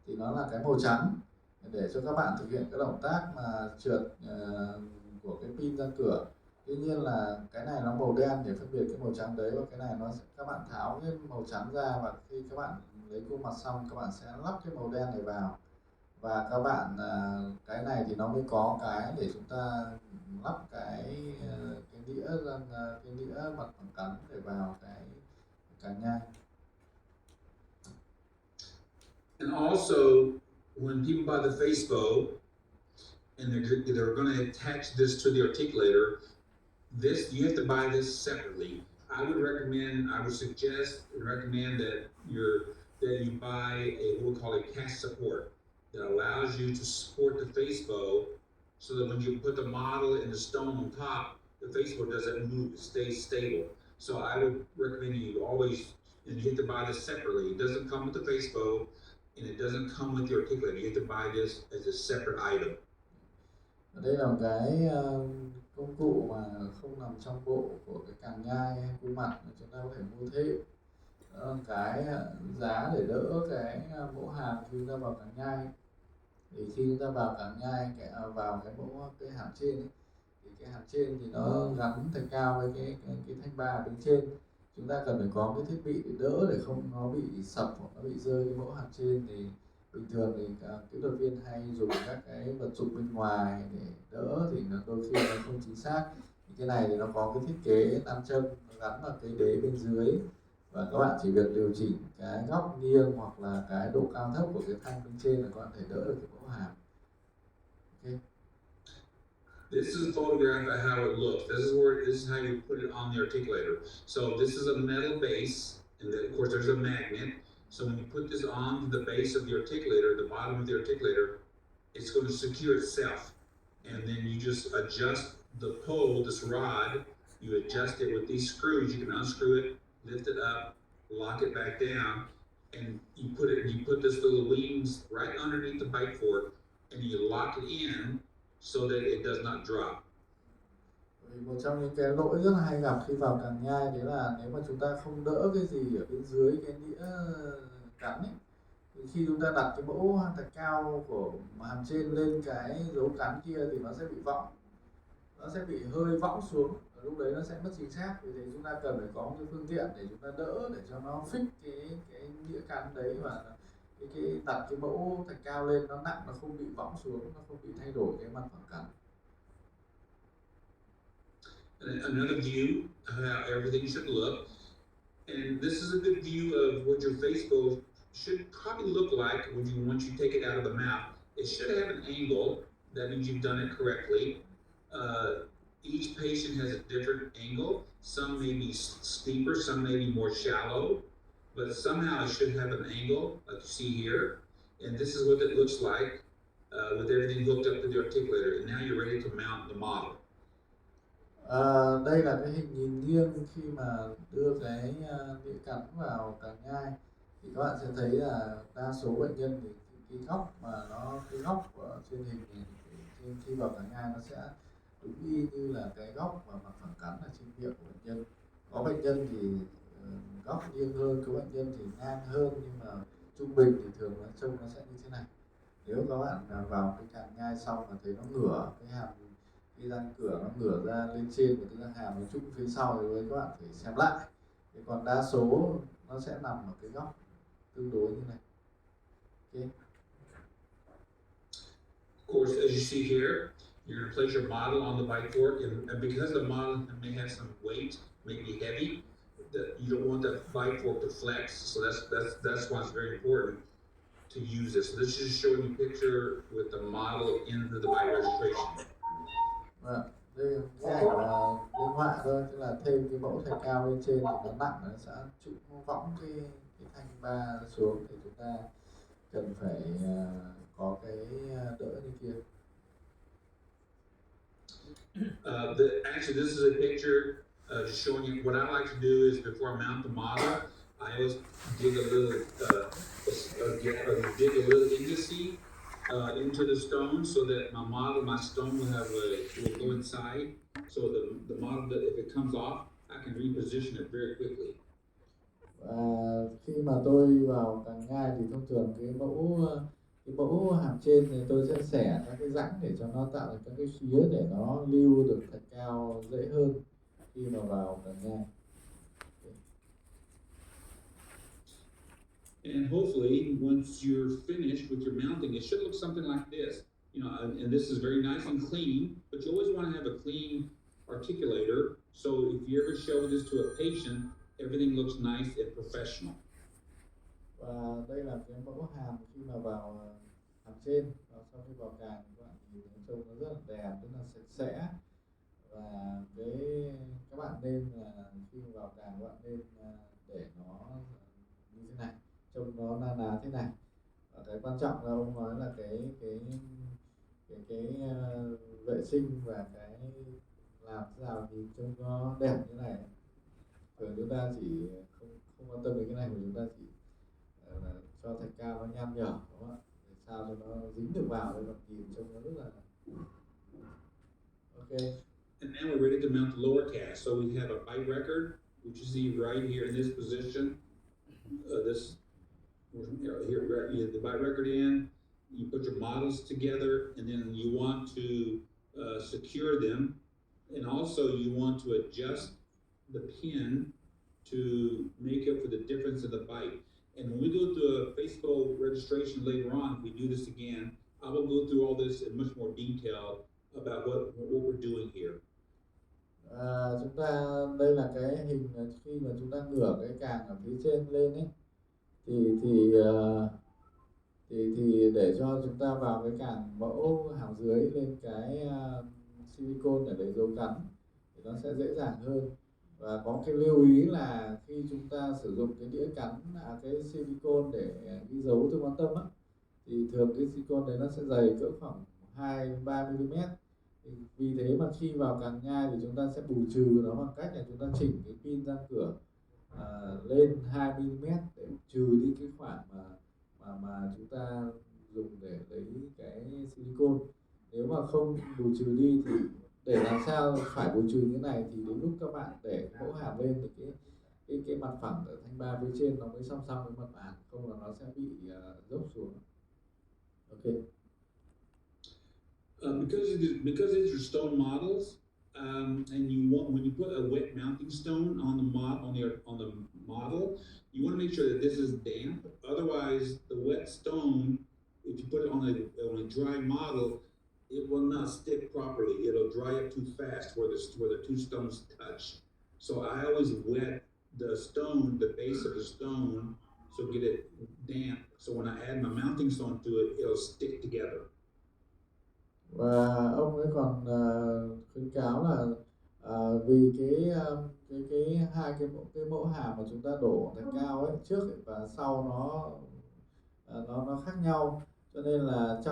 thì nó là cái màu trắng để cho các bạn thực hiện cái động tác mà trượt của cái pin răng cửa. Tuy nhiên là cái này nó màu đen để phân biệt cái màu trắng đấy, và cái này nó sẽ, các bạn tháo cái màu trắng ra, và khi các bạn lấy cung mặt xong các bạn sẽ lắp cái màu đen này vào, và các bạn cái này thì nó mới có cái để chúng ta lắp cái đĩa mặt phẳng cắn để vào cái càng nhai. And also, when people buy the face bowl and they're going to attach this to the articulator, you have to buy this separately. I would suggest and recommend that you buy what we call a cast support that allows you to support the face bowl, so that when you put the model and the stone on top, the face bowl doesn't move, it stays stable. So I would recommend you always, and you have to buy this separately. It doesn't come with the face bowl, and it doesn't come with the articulator. You have to buy this as a separate item. Đây là một cái công cụ mà không nằm trong bộ của cái càng nhai hay cung mặt, chúng ta có thể mua thêm. Đó là cái giá để đỡ cái mẫu hàm khi chúng ta vào càng nhai. Thì khi chúng ta vào càng nhai, vào cái hàm trên ấy, thì cái hàm trên thì nó gắn thành cao với cái thanh ba bên trên. Chúng ta cần phải có cái thiết bị để đỡ, để không nó bị sập hoặc nó bị rơi cái mẫu hàm trên. Thì bình thường thì kỹ thuật viên hay dùng các cái vật dụng bên ngoài để đỡ, thì nó đôi khi nó không chính xác. Thì cái này thì nó có cái thiết kế nam châm gắn vào cái đế bên dưới, và các bạn chỉ việc điều chỉnh cái góc nghiêng hoặc là cái độ cao thấp của cái thanh bên trên là các bạn thể đỡ được cái mẫu hàm. Okay. This is a photograph of how it looks. This is how you put it on the articulator. So this is a metal base, and then, of course there's a magnet. So when you put this on the base of the articulator, the bottom of the articulator, it's going to secure itself. And then you just adjust the pole, this rod, you adjust it with these screws. You can unscrew it, lift it up, lock it back down, and you put this little wings right underneath the bite fork, and you lock it in so that it does not drop. Một trong những cái lỗi rất là hay gặp khi vào càng nhai đấy là nếu mà chúng ta không đỡ cái gì ở bên dưới cái đĩa cắn ấy, thì khi chúng ta đặt cái mẫu thật cao của hàm trên lên cái dấu cắn kia thì nó sẽ bị võng, nó sẽ bị hơi võng xuống, và lúc đấy nó sẽ mất chính xác. Vì thế chúng ta cần phải có một cái phương tiện để chúng ta đỡ, để cho nó fix cái đĩa cắn đấy, và cái đặt cái mẫu thật cao lên nó nặng, nó không bị võng xuống, nó không bị thay đổi cái mặt phẳng cắn. Another view of how everything should look, and this is a good view of what your face bowl should probably look like once you take it out of the mouth. It should have an angle. That means you've done it correctly. Each patient has a different angle. Some may be steeper, some may be more shallow, but somehow it should have an angle, like you see here. And this is what it looks like with everything hooked up to the articulator. And now you're ready to mount the model. Đây là cái hình nhìn nghiêng khi mà đưa cái đĩa cắn vào càng nhai, thì các bạn sẽ thấy là đa số bệnh nhân thì cái góc trên hình này, khi vào càng nhai nó sẽ đúng y như là cái góc và mặt phẳng cắn ở trên miệng của bệnh nhân. Có bệnh nhân thì góc nghiêng hơn, có bệnh nhân thì ngang hơn, nhưng mà trung bình thì thường là trông nó sẽ như thế này. Nếu các bạn vào cái càng nhai xong mà thấy nó ngửa cái hàm, cái răng cửa nó ngửa ra lên trên, và cái răng hàm nó trũng phía sau, thì các bạn phải xem lại Thì còn đa số nó sẽ nằm ở cái góc tương đối như này. Okay. Of course, as you see here, you're going to place your model on the bite fork, and because the model may have some weight, may be heavy, that you don't want that bite fork to flex. So that's why it's very important to use this. So this is just showing you a picture with the model into the bite registration. Đây cái ảnh là minh họa thôi, tức là thêm cái mẫu thạch cao lên trên thì nó nặng, nó sẽ trụ võng cái thanh ba xuống, thì chúng ta cần phải có cái đỡ như kia. Actually, this is a picture just showing you what I like to do is before I mount the model, I always dig a little indice into the stone so that my stone will go inside. So the model, that if it comes off, I can reposition it very quickly. Khi mà tôi vào càng nhai thì thông thường cái mẫu hàm trên thì tôi sẽ xẻ các cái rãnh để cho nó tạo ra các cái phía để nó lưu được thạch cao dễ hơn khi mà vào càng nhai. And hopefully, once you're finished with your mounting, it should look something like this. You know, and this is very nice and clean, but you always want to have a clean articulator. So if you ever show this to a patient, everything looks nice and professional. Và đây là cái mẫu hàm khi mà vào hàm trên, và sau khi vào càng các bạn nhìn thấy trông nó rất là đẹp, rất là sạch sẽ. Và các bạn nên là khi mà vào càng các bạn nên để nó như thế này, trông nó na ná thế này. Và cái quan trọng là ông nói là cái vệ sinh và cái làm thế nào thì trông nó đẹp như này. Thường chúng ta chỉ không quan tâm đến cái này, mà chúng ta chỉ cho thạch cao nó nham nhở, đúng không ạ? Để sao cho nó dính được vào để nhìn trông nó rất là ok. And now we're ready to mount the lower cast. So we have a bite record, which you see right here in this position. Here, you have the bite record in. You put your models together, and then you want to secure them, and also you want to adjust the pin to make up for the difference in the bite. And when we go through a Facebook registration later on, if we do this again, I will go through all this in much more detail about what we're doing here. Chúng ta đây là cái hình khi mà chúng ta ngửa cái càng ở phía trên lên ấy, thì để cho chúng ta vào cái càng mẫu hàm dưới lên cái silicone để lấy dấu cắn thì nó sẽ dễ dàng hơn. Và có cái lưu ý là khi chúng ta sử dụng cái đĩa cắn cái silicone để ghi dấu tương quan tâm á, thì thường cái silicone đấy nó sẽ dày cỡ khoảng 2-3 mm. Vì thế mà khi vào càng nhai thì chúng ta sẽ bù trừ nó bằng cách là chúng ta chỉnh cái pin răng cửa lên 2 mm để trừ đi cái khoảng mà chúng ta dùng để lấy cái silicone. Nếu mà không bù trừ đi thì để làm sao phải bù trừ như này thì đến lúc các bạn để mẫu hàm lên thì cái mặt phẳng ở thanh ba phía trên nó mới song song với mặt bàn, không là nó sẽ bị dốc xuống. Ok. Because these are stone models, and when you put a wet mounting stone on the model, you want to make sure that this is damp. Otherwise, the wet stone, if you put it on a dry model, it will not stick properly. It'll dry up too fast where the two stones touch. So I always wet the stone, the base of the stone, so get it damp. So when I add my mounting stone to it, it'll stick together. Và ông ấy còn khuyến cáo là vì hai cái mẫu hàm mà chúng ta đổ thạch cao ấy, trước ấy, và sau nó khác nhau, cho nên là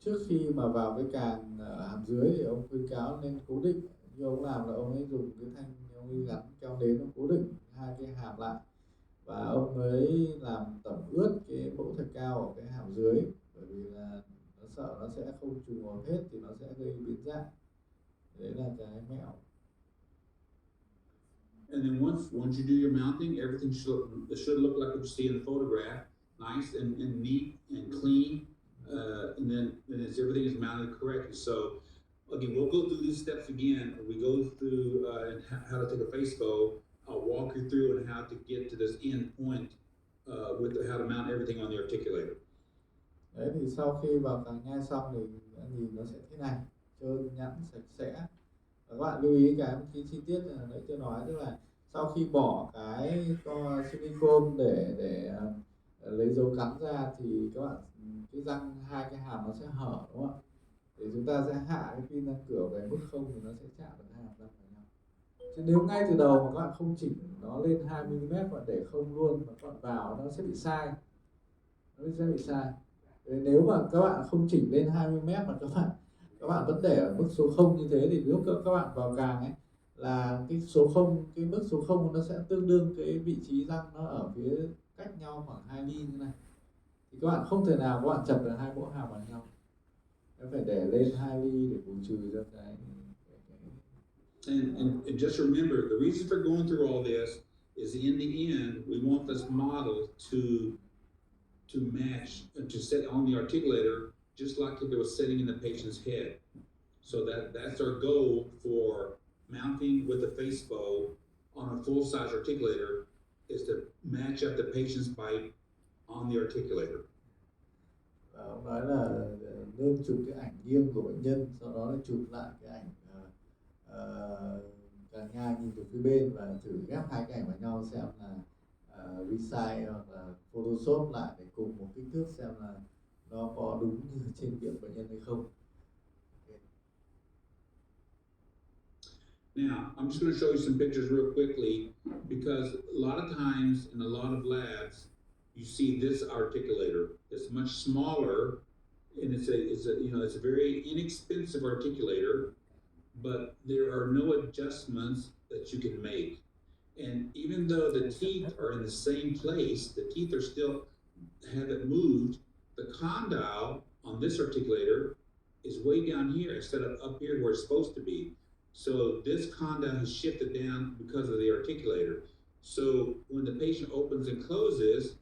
trước khi mà vào cái càng hàm dưới thì ông khuyến cáo nên cố định như ông làm, là ông ấy dùng cái thanh, ông ấy gắn keo nến nó cố định hai cái hàm lại, và ông ấy làm tẩm ướt cái mẫu thạch cao ở cái hàm dưới, bởi vì là nó sợ nó sẽ không trùng hợp hết thì nó sẽ gây biến dạng. Đấy là cái mẹo. And then once you do your mounting, everything should look like what you see in the photograph, nice and neat and clean, and then everything is mounted correctly. So again, we'll go through these steps again. We go through how to take a face bow. I'll walk you through on how to get to this end point with how to mount everything on the articulator. Đấy thì sau khi vào càng nhai xong thì nhìn nó sẽ thế này, trơn nhẵn sạch sẽ. Và các bạn lưu ý cái chi tiết là nãy tôi nói, tức là sau khi bỏ cái silicone để lấy dấu cắn ra thì các bạn cái răng hai cái hàm nó sẽ hở, đúng không ạ? Thì chúng ta sẽ hạ cái pin răng cửa về mức không thì nó sẽ chạm được hai hàm răng với nhau. Chứ nếu ngay từ đầu mà các bạn không chỉnh nó lên 2 mm và để không luôn mà các bạn vào nó sẽ bị sai. Nếu mà các bạn không chỉnh lên 20 m mà các bạn vẫn để ở mức số 0 như thế thì lúc các bạn vào càng ấy là cái số 0, cái mức số 0 nó sẽ tương đương cái vị trí răng nó ở phía cách nhau khoảng 2 ly như này. Thì các bạn không thể nào các bạn chập được hai mẫu hàm vào nhau. Các phải để lên 2 ly để bù trừ cho cái And just remember, the reason for going through all this is in the end, we want this model to match and to set on the articulator just like if it was sitting in the patient's head. So that's our goal for mounting with the face bow on a full-size articulator, is to match up the patient's bite on the articulator. Ông nói là nên chụp cái ảnh nghiêng của bệnh nhân, sau đó là chụp lại cái ảnh càng nhai nhìn từ phía bên và thử ghép hai cái ảnh vào nhau xem là resize hoặc là photoshop lại để cùng một kích thước xem là nó có đúng như trên miệng bệnh nhân hay không. Now, I'm just going to show you some pictures real quickly because a lot of times in a lot of labs, you see this articulator. It's much smaller, and it's a very inexpensive articulator, but there are no adjustments that you can make. And even though the teeth are in the same place, the teeth are still haven't moved. The condyle on this articulator is way down here instead of up here where it's supposed to be. So this condyle has shifted down because of the articulator. So when the patient opens and closes,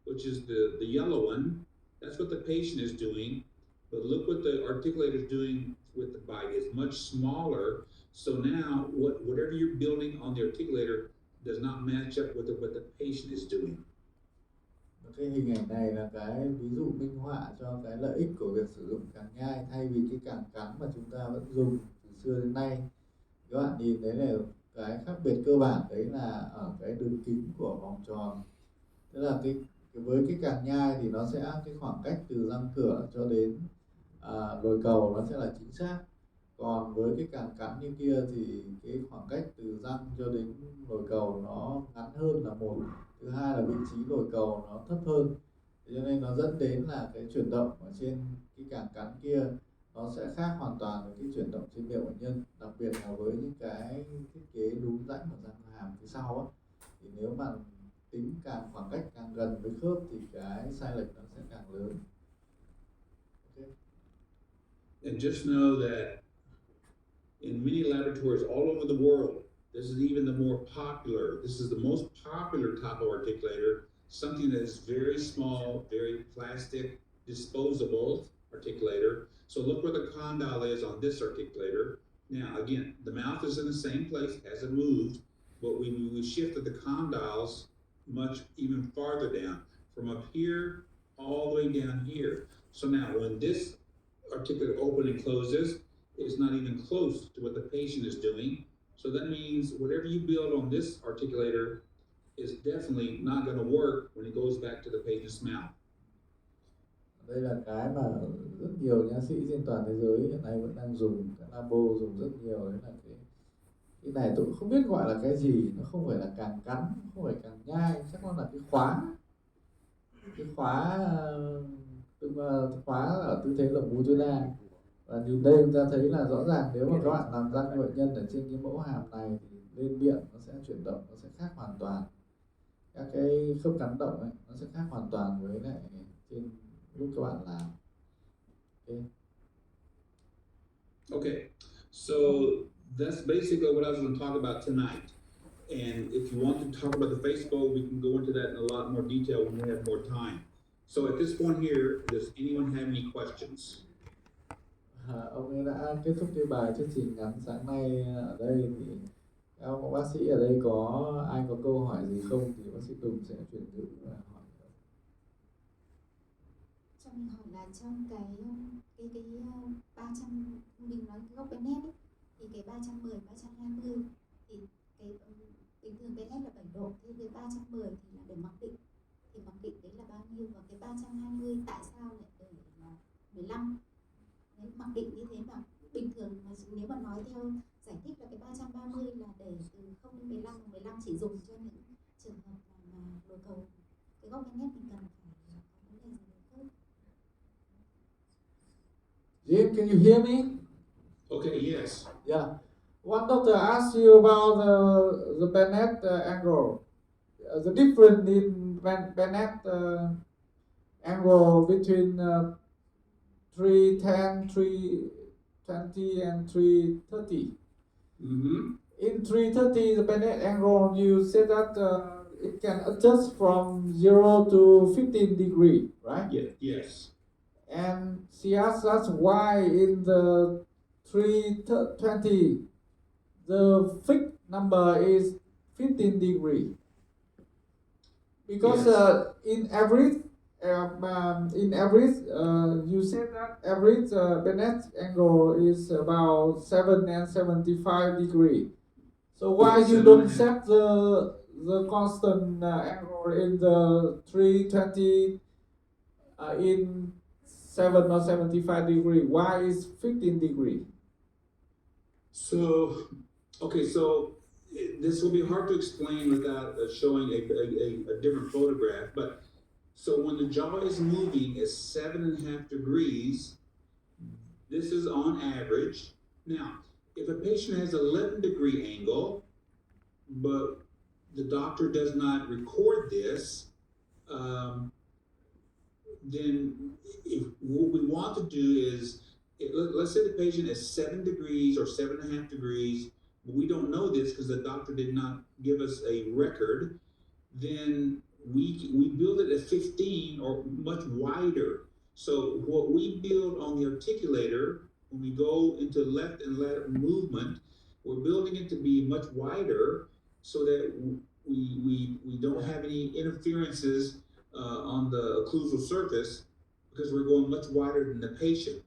which is the yellow one, that's what the patient is doing. But look what the articulator is doing with the bite. It's much smaller. So now whatever you're building on the articulator does not match up with what the patient is doing. Cái hình ảnh này là cái ví dụ minh họa cho cái lợi ích của việc sử dụng càng nhai thay vì cái càng cắn mà chúng ta vẫn dùng từ xưa đến nay. Các bạn nhìn thấy là cái khác biệt cơ bản đấy là ở cái đường kính của vòng tròn. Tức là với cái càng nhai thì nó sẽ cái khoảng cách từ răng cửa cho đến lồi cầu nó sẽ là chính xác. Còn với cái càng cắn như kia thì cái khoảng cách từ răng cho đến lồi cầu nó ngắn hơn là một. Thứ hai là vị trí lồi cầu nó thấp hơn. Thế cho nên nó dẫn đến là cái chuyển động ở trên cái càng cắn kia nó sẽ khác hoàn toàn với cái chuyển động trên miệng bệnh nhân. Đặc biệt là với những cái thiết kế đúng rãnh ở răng hàm phía sau á, thì nếu mà tính khoảng cách càng gần với khớp thì cái sai lệch nó sẽ càng lớn. Okay. And just know that in many laboratories all over the world, this is even the more popular. This is the most popular type of articulator, something that is very small, very plastic, disposable articulator. So look where the condyle is on this articulator. Now, again, the mouth is in the same place, hasn't moved, but we shifted the condyles much even farther down, from up here all the way down here. So now when this articulator opens and closes, it's not even close to what the patient is doing. So that means whatever you build on this articulator is definitely not going to work when it goes back to the patient's mouth. Đây là cái mà rất nhiều nha sĩ trên toàn thế giới hiện nay vẫn đang dùng, các labo dùng rất nhiều. Đấy là cái này tôi cũng không biết gọi là cái gì, nó không phải là càng cắn, không phải càng nhai, chắc nó là cái khóa ở tư thế lồng mũi tối đa. Và nhìn đây chúng ta thấy là rõ ràng nếu mà các bạn làm răng cho bệnh nhân ở trên cái mẫu hàm này thì lên miệng nó sẽ chuyển động, nó sẽ khác hoàn toàn. Các cái khớp cắn động ấy, nó sẽ khác hoàn toàn với lại trên lúc các bạn làm. Okay, so that's basically what I was going to talk about tonight. And if you want to talk about the face bow, we can go into that in a lot more detail when we have more time. So at this point here, does anyone have any questions? Ông ấy đã kết thúc cái bài thuyết trình ngắn sáng nay ở đây thì Bác sĩ ở đây có ai có câu hỏi gì không thì bác sĩ Tùng sẽ chuyển ngữ và hỏi. Cho mình hỏi là trong cái 300 mình nói cái góc Bennett ấy, thì cái 310, 320 thì cái bình thường Bennett là 7 độ, thì cái 310 thì là để mặc định, thì mặc định đấy là bao nhiêu, và cái 320 tại sao lại để là 15? Đấy, mặc định như thế mà bình thường mà nếu mà nói theo giải thích là cái 330 là để từ 0 đến 15, và 15 chỉ dùng cho những trường hợp mà đồ cầu cái góc Bennett mình cần phải có vấn đề gì nữa. Jim, can you hear me? Okay, yes. Yeah. One doctor asked you about the Bennett angle. The difference in Bennett angle between 310, 320, and 330. Mm-hmm. In 330, the Bennett angle, you said that it can adjust from 0 to 15 degree, right? Yeah, yes. And she asked us why in the 320, the fixed number is 15 degree. Because Yes. in average, you said that average Bennett angle is about 7 and 75 degree. So why Yes, you and don't I- set the constant angle in the 320 in 7 or 75 degree? Why is 15 degree? So, okay, so this will be hard to explain without showing a different photograph, but so when the jaw is moving at 7.5 degrees, this is on average. Now, if a patient has 11 degree angle, but the doctor does not record this, then what we want to do is, let's say the patient is 7 degrees or 7.5 degrees, but we don't know this because the doctor did not give us a record, then we build it at 15 or much wider. So what we build on the articulator, when we go into left and lateral movement, we're building it to be much wider so that we don't have any interferences on the occlusal surface, because we're going much wider than the patient.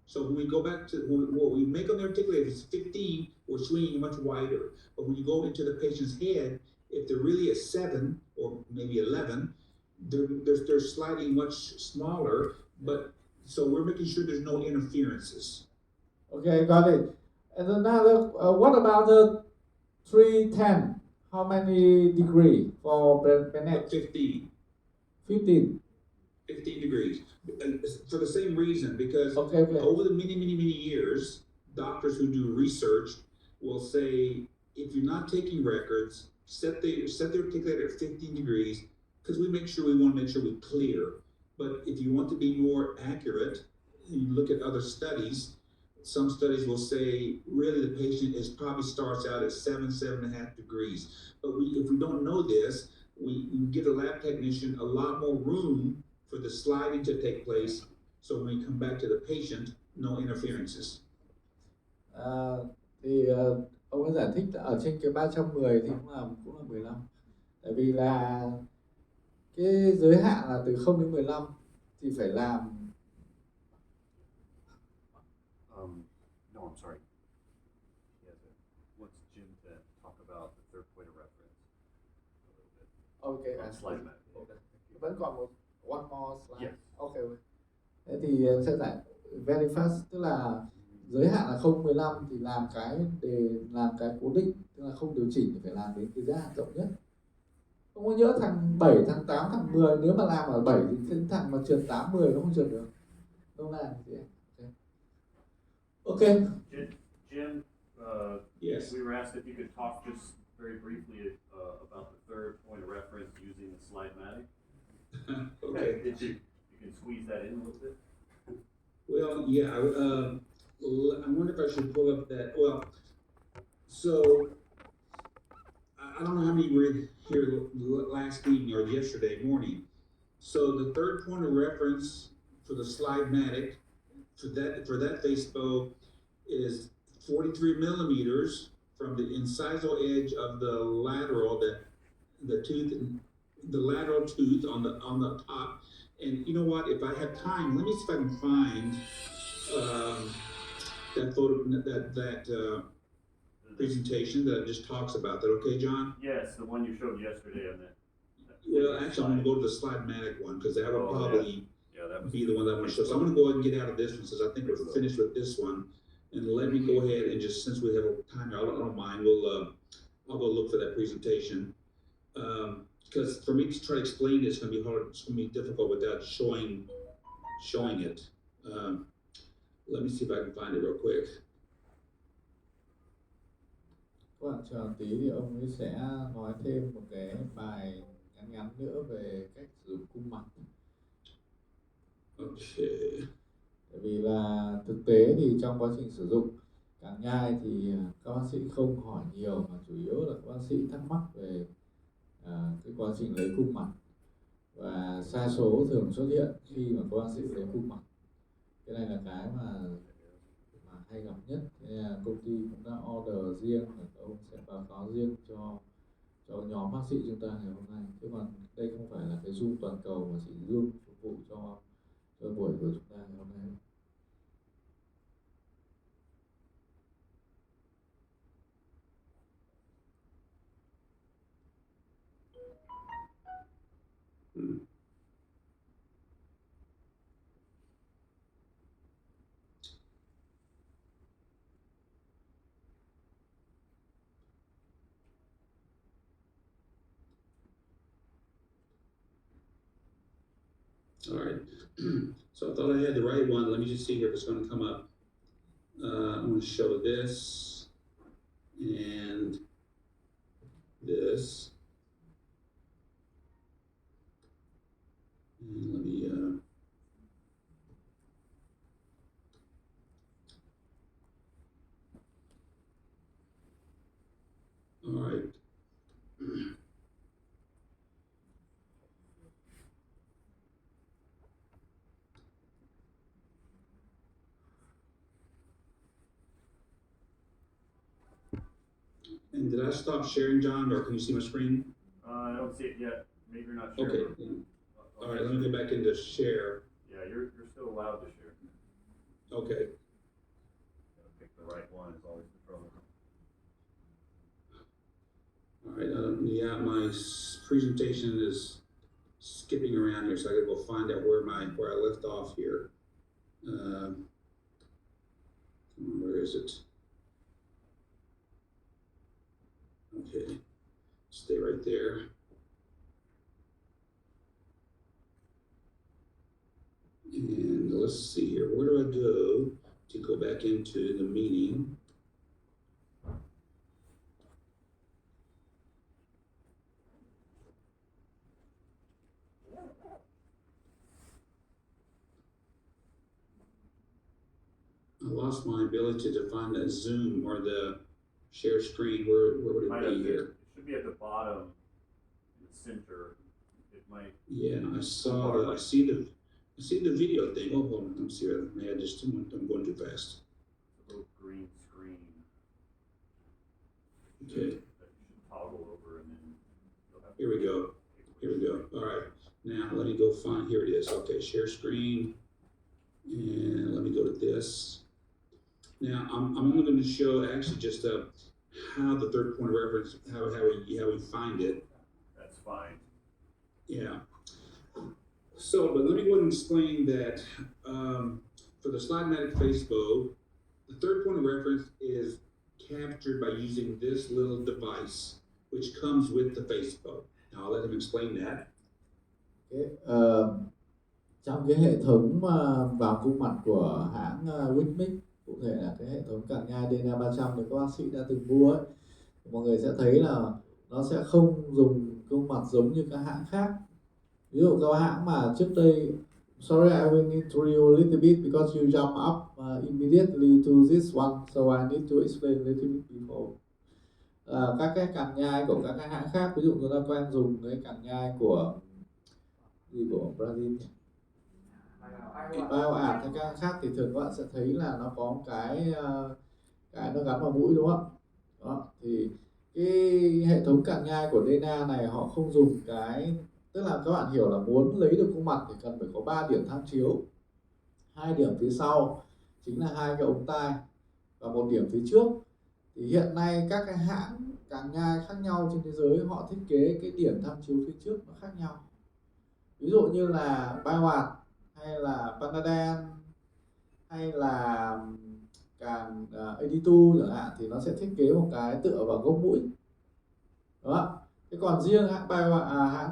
So when we go back to what we make on the articulator is 15, we're swinging much wider. But when you go into the patient's head, if they're really at 7 or maybe 11, they're sliding much smaller. But so we're making sure there's no interferences. Okay, got it. And another, what about the 310? How many degree for Bennett? 15. 15. 15 degrees. And for the same reason, because Okay. over the many years, doctors who do research will say, if you're not taking records, set the articulator at 15 degrees, because we want to make sure we clear. But if you want to be more accurate, you look at other studies. Some studies will say, really, the patient probably starts out at 7.5 degrees. But if we don't know this, we give the lab technician a lot more room for the sliding to take place, so when we come back to the patient, no interferences. Thì ông ấy giải thích là ở trên cái 310 thì cũng là 15. Tại vì là cái giới hạn là từ 0 đến 15 thì phải làm. No, I'm sorry. Wants Jim to talk about the third point of reference a little bit. Okay. Slide map. Okay. Vẫn còn one more slide. Yes. Okay. Thế thì sẽ giải very fast, tức là giới hạn là 0,15 thì làm cái cố định, tức là không điều chỉnh thì phải làm đến cái giới hạn rộng nhất. Không có nhớ thằng 7, thằng 8, thằng 10, nếu mà làm ở 7 thì cái thằng mà trượt 8, 10 nó không trượt được. Đâu làm gì vậy? Okay. Jim, Yes. we were asked if you could talk just very briefly about the third point of reference using the slide Matic. Okay. If you can squeeze that in a little bit. Well, yeah. I wonder if I should pull up that. Well, so I don't know how many were here last evening or yesterday morning. So the third point of reference for the slide Matic for that face bow is 43 millimeters from the incisal edge of the lateral, the tooth, the lateral tooth on the top. And you know what? If I have time, let me see if I can find that photo, that presentation that just talks about that. Okay, John? Yes, the one you showed yesterday on that. Well, actually, I'm going to go to the slide Matic one because that would probably that was be the one that I want to show. So I'm going to go ahead and get out of this one since I think we're finished with this one. And let me go ahead and just, since we have a time, I don't mind, I'll go look for that presentation. Because for me to try to explain it, it's going to be hard, it's going to be difficult without showing it. Let me see if I can find it real quick. Các bạn chờ tí thì ông ấy sẽ nói thêm một cái bài ngắn nữa về cách sử dụng cung mặt. Okay. Bởi vì là thực tế thì trong quá trình sử dụng càng nhai thì các bác sĩ không hỏi nhiều mà chủ yếu là các bác sĩ thắc mắc về cái quá trình lấy cung mặt, và sa số thường xuất hiện khi mà các bác sĩ lấy cung mặt. Cái này là cái mà hay gặp nhất. Thế là công ty cũng đã order riêng, ông sẽ báo cáo riêng cho nhóm bác sĩ chúng ta ngày hôm nay. Chứ còn đây không phải là cái Zoom toàn cầu mà chỉ Zoom phục vụ cho buổi của chúng ta ngày hôm nay. All right. So I thought I had the right one. Let me just see here if it's going to come up. I'm going to show this and this. And let me all right. And did I stop sharing, John, or can you see my screen? I don't see it yet. Maybe you're not sure. Okay. All right, let me go back into share. Yeah, you're still allowed to share. Okay. Pick the right one is always the trouble. All right. Yeah, my presentation is skipping around here, so I gotta go find out where I left off here. Where is it? Okay, stay right there. And let's see here. Where do I go back into the meeting? I lost my ability to find that Zoom or the share screen. Where would it be here? It should be at the bottom, in the center. It might. Yeah, I see the video thing. Oh, hold on. Let me see. I'm going too fast. A little green screen. Okay. That you should toggle over and then you'll have. Here we go. All right. Now let me go find. Here it is. Okay, share screen, and let me go to this. Now I'm only going to show actually just how the third point of reference, how we find it. That's fine. Yeah. So, but let me go ahead and explain that for the slide Matic face bow, the third point of reference is captured by using this little device, which comes with the face bow. Now I'll let him explain that. Trong cái hệ thống vào cung mặt của hãng Whitmill, cụ thể là cái hệ thống càng nhai DNA 300 thì các bác sĩ đã từng mua ấy, mọi người sẽ thấy là nó sẽ không dùng cung mặt giống như các hãng khác. Ví dụ các hãng mà trước đây, sorry, I will interrupt you a little bit because you jump up immediately to this one, so I need to explain a little bit before. Các cái càng nhai của các cái hãng khác, ví dụ chúng ta quen dùng cái càng nhai của Brazil, BioArt hay các khác thì thường các bạn sẽ thấy là nó có cái nó gắn vào mũi, đúng không? Đó, thì cái hệ thống càng nhai của DNA này họ không dùng cái, tức là các bạn hiểu là muốn lấy được khuôn mặt thì cần phải có 3 điểm tham chiếu, 2 điểm phía sau chính là 2 cái ống tai và 1 điểm phía trước. Thì hiện nay các cái hãng càng nhai khác nhau trên thế giới họ thiết kế cái điểm tham chiếu phía trước nó khác nhau. Ví dụ như là Bioart hay là Panadol hay là càng Editu chẳng hạn thì nó sẽ thiết kế một cái tựa vào gốc mũi. Đó. Thế còn riêng hãng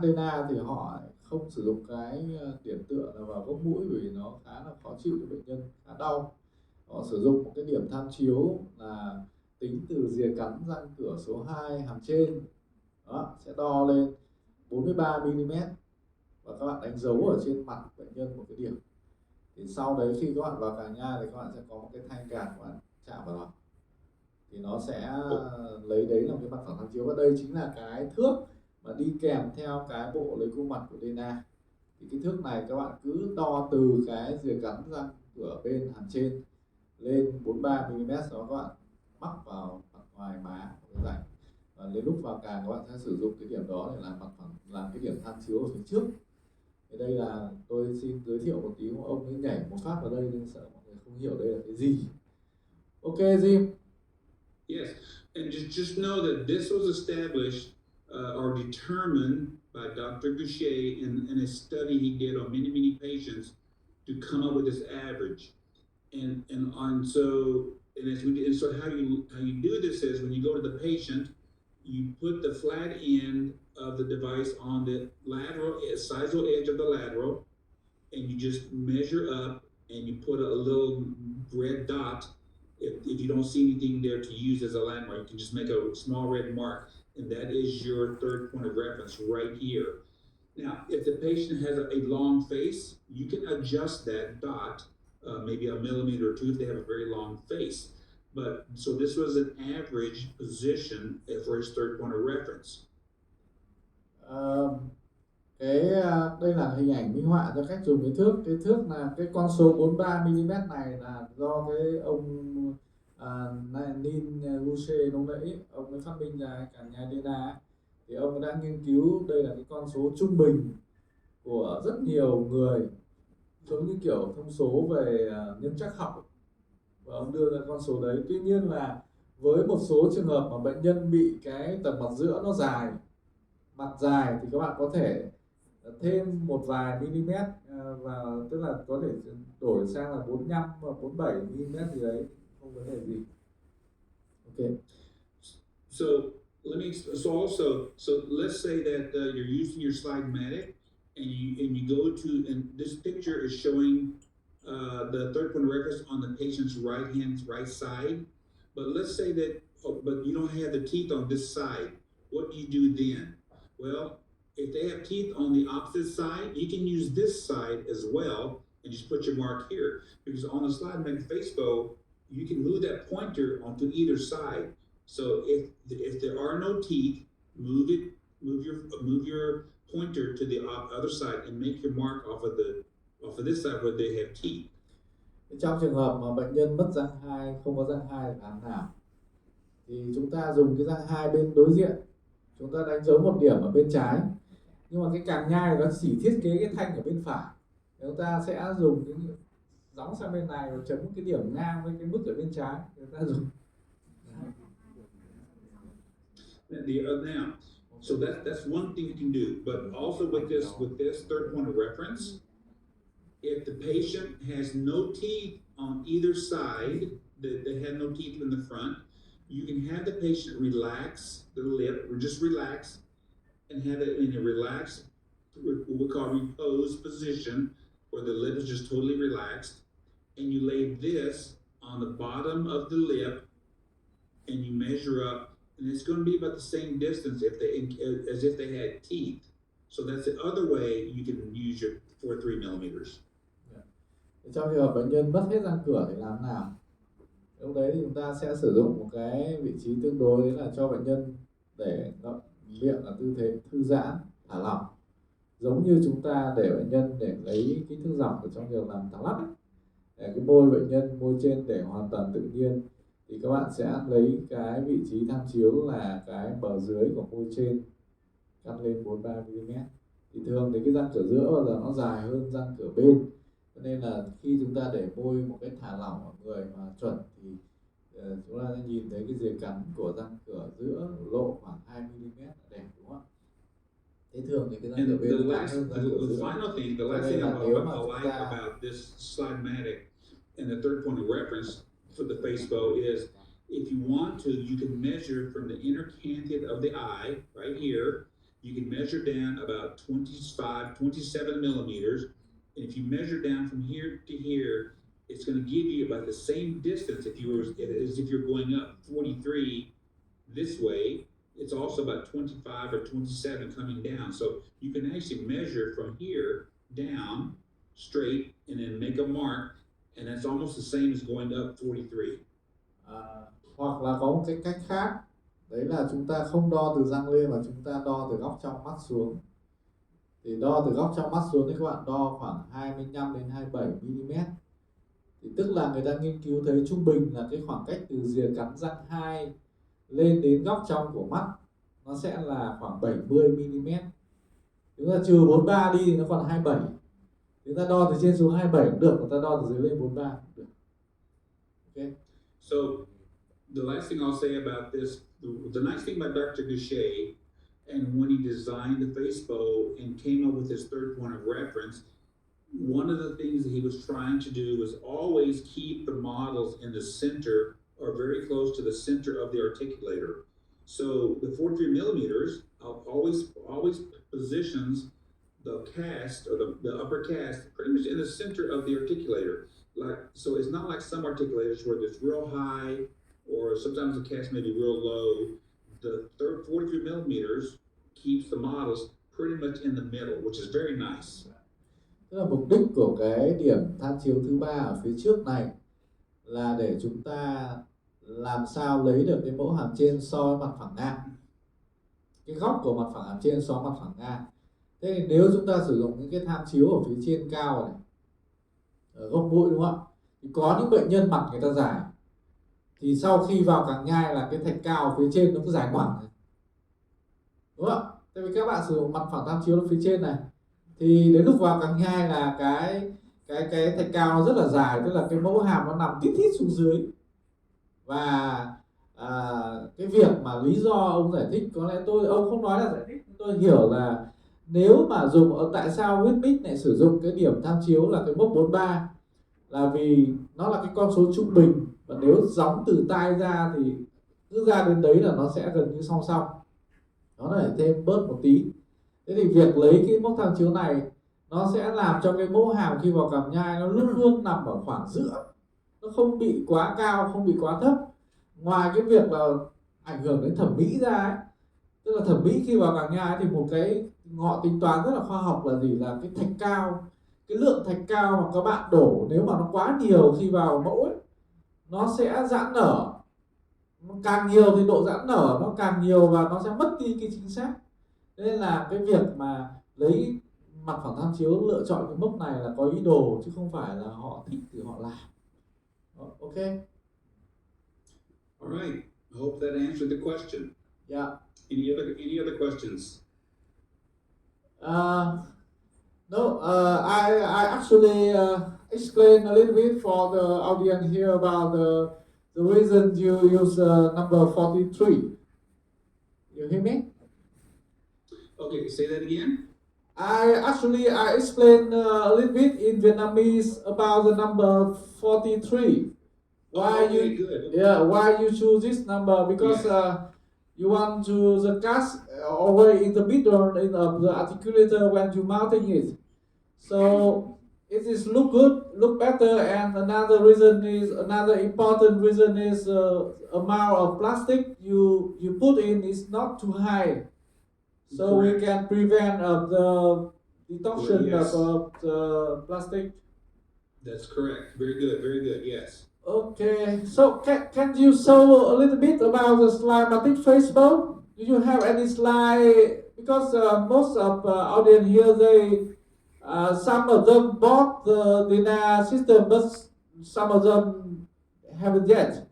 Dana thì họ không sử dụng cái điểm tựa là vào gốc mũi vì nó khá là khó chịu cho bệnh nhân, khá đau. Họ sử dụng một cái điểm tham chiếu là tính từ rìa cắn răng cửa số 2 hàm trên. Đó, sẽ đo lên 43 mm và các bạn đánh dấu ở trên mặt bệnh nhân một cái điểm. Thì sau đấy khi các bạn vào càng nhai thì các bạn sẽ có một cái thanh gạt các bạn chạm vào đó thì nó sẽ lấy đấy là một cái mặt phẳng tham chiếu, và đây chính là cái thước mà đi kèm theo cái bộ lấy khuôn mặt của DNA. Thì cái thước này các bạn cứ đo từ cái rìa cắn răng cửa bên hàm trên lên 43 mm, đó các bạn mắc vào mặt ngoài má của cái rãnh, và đến lúc vào càng các bạn sẽ sử dụng cái điểm đó để làm mặt phẳng, làm cái điểm tham chiếu ở phía trước. Thì đây là tôi xin giới thiệu một tí, ông ấy nhảy một phát vào đây nên sợ mọi người không hiểu đây là cái gì. Ok Jim. Yes, and just know that this was established or determined by Dr. Goucher in a study he did on many patients to come up with this average. And so how you do this is when you go to the patient, you put the flat end of the device on the lateral sizal edge of the lateral, and you just measure up and you put a little red dot. If you don't see anything there to use as a landmark, you can just make a small red mark, and that is your third point of reference right here. Now, if the patient has a long face, you can adjust that dot, maybe a millimeter or two if they have a very long face. But so this was an average position for his third point of reference. Đây là hình ảnh minh họa cho cách dùng cái thước. Cái thước là cái con số 43 mm này là do cái ông Nin Goucher lúc nãy ông ấy phát minh ra càng nhai DNA. Thì ông đã nghiên cứu đây là cái con số trung bình của rất nhiều người, giống như kiểu thông số về nhân trắc học, và ông đưa ra con số đấy. Tuy nhiên là với một số trường hợp mà bệnh nhân bị cái tầng mặt giữa nó dài, mặt dài, thì các bạn có thể thêm một vài mm, và tức là có thể đổi sang là 45 và 47 mm gì đấy, không vấn đề gì. Ok. So let's say that you're using your slide Matic and you go to, and this picture is showing the third point of reference on the patient's right side. But let's say that but you don't have the teeth on this side. What do you do then? Well, if they have teeth on the opposite side, you can use this side as well and just put your mark here. Because on the slide Matic Facebo, you can move that pointer onto either side. So if there are no teeth, move your pointer to the other side and make your mark off of this side where they have teeth. Trong trường hợp mà bệnh nhân mất răng hai, không có răng hai làm nào, thì chúng ta dùng cái răng hai bên đối diện, chúng ta đánh dấu một điểm ở bên trái, nhưng mà cái càng nhai nó chỉ thiết kế cái thanh ở bên phải. Chúng ta sẽ dùng cái gióng sang bên này và chấm cái điểm ngang với cái mức ở bên trái. Chúng ta dùng now, so that's one thing you can do. But also with this third point of reference, if the patient has no teeth on either side, they have no teeth in the front, you can have the patient relax the lip, or just relax, and have it in a relaxed, what we call repose position, where the lip is just totally relaxed, and you lay this on the bottom of the lip, and you measure up, and it's going to be about the same distance as if they had teeth. So that's the other way you can use your 4-3 millimeters. Trong trường hợp bệnh nhân mất hết răng cửa thì làm nào? Lúc đấy thì chúng ta sẽ sử dụng một cái vị trí tương đối, đấy là cho bệnh nhân để miệng ở tư thế thư giãn, thả lỏng, giống như chúng ta để bệnh nhân để lấy kích thước dọc ở trong trường làm thẳng lắp ấy. Để cái môi bệnh nhân, môi trên để hoàn toàn tự nhiên, thì các bạn sẽ lấy cái vị trí tham chiếu là cái bờ dưới của môi trên cắt lên 43 mm. Thì thường thì cái răng cửa giữa bao giờ nó dài hơn răng cửa bên, cho nên là khi chúng ta để môi một cái thả lỏng ở người mà chuẩn thì chúng ta sẽ nhìn thấy cái rìa cắn của răng cửa giữa lộ khoảng 2 mm là đẹp, đúng không ạ? Thế thường thì cái răng cửa And bên the nó ngắn last, hơn răng cửa the giữa. final thing, the Cho last nên thing là nếu mà I chúng like ta about this slide Matic and the third point of reference for the face bow is if you want to, you can measure from the inner canthid of the eye right here. You can measure down about 25, 27 millimeters. And if you measure down from here to here, it's going to give you about the same distance as if you're going up 43 this way. It's also about 25 or 27 coming down. So you can actually measure from here down straight and then make a mark. And that's almost the same as going up 43. Hoặc là có một cái cách khác, đấy là chúng ta không đo từ răng lên mà chúng ta đo từ góc trong mắt xuống. Thì đo từ góc trong mắt xuống thì các bạn đo khoảng 25 đến 27 mm. Thì tức là người ta nghiên cứu thấy trung bình là cái khoảng cách từ rìa cắn răng 2 lên đến góc trong của mắt nó sẽ là khoảng 70 mm. Chúng ta trừ 43 đi thì nó còn 27. Chúng ta đo từ trên xuống 27 cũng được, người ta đo từ dưới lên 43 cũng được. Okay. So the last thing I'll say about this, the nice thing about Dr. Goucher, and when he designed the face bow and came up with his third point of reference, one of the things that he was trying to do was always keep the models in the center or very close to the center of the articulator. So the 43 millimeters always positions the cast or the upper cast pretty much in the center of the articulator. So it's not like some articulators where it's real high or sometimes the cast may be real low. The 43 millimeters keeps the models pretty much in the middle, which is very nice. Tức là mục đích của cái điểm tham chiếu thứ ba ở phía trước này là để chúng ta làm sao lấy được cái mẫu hàm trên so với mặt phẳng ngang, cái góc của mặt phẳng hàm trên so với mặt phẳng ngang. Thế thì nếu chúng ta sử dụng những cái tham chiếu ở phía trên cao này, ở gốc mũi, đúng không ạ? Thì có những bệnh nhân mặt người ta dài, thì sau khi vào càng nhai là cái thạch cao phía trên nó cứ dài ngoằng, đúng không ạ? Tại vì các bạn sử dụng mặt phẳng tham chiếu ở phía trên này, thì đến lúc vào càng nhai là cái thạch cao nó rất là dài, tức là cái mẫu hàm nó nằm tít xuống dưới. Và cái việc mà lý do ông giải thích, có lẽ ông không nói là giải thích, tôi hiểu là nếu mà dùng, tại sao Whitmix lại sử dụng cái điểm tham chiếu là cái mốc 43, là vì nó là cái con số trung bình, và nếu gióng từ tai ra thì cứ ra đến đấy là nó sẽ gần như song song, nó lại thêm bớt một tí. Thế thì việc lấy cái mốc tham chiếu này nó sẽ làm cho cái mẫu hàm khi vào cằm nhai nó luôn luôn nằm ở khoảng giữa, nó không bị quá cao, không bị quá thấp. Ngoài cái việc là ảnh hưởng đến thẩm mỹ ra ấy, tức là thẩm mỹ khi vào cằm nhai thì một cái họ tính toán rất là khoa học là gì, là cái thạch cao, cái lượng thạch cao mà các bạn đổ nếu mà nó quá nhiều khi vào mẫu ấy, nó sẽ giãn nở, nó càng nhiều thì độ giãn nở nó càng nhiều và nó sẽ mất đi cái chính xác. Nên là cái việc mà lấy mặt phẳng tham chiếu lựa chọn cái mốc này là có ý đồ, chứ không phải là họ thích thì họ làm. Ok. All right. I hope that answered the question. Yeah. Any other questions? No. I actually explained a little bit for the audience here about the reason you use number 43. You hear me? Okay, say that again. I explained a little bit in Vietnamese about the number 43. Why okay, good. Why you choose this number? Because Yes. you want to the cast already in the middle of the articulator when you mounting it. So it is look better, and another important reason is amount of plastic you put in is not too high. So Correct. we can prevent the destruction Yes. of the plastic. That's correct. Very good, yes. Okay, so can you show a little bit about the slide Matic face bow? Do you have any slide? Because most of audience here, they some of them bought the Dina system, but some of them haven't yet.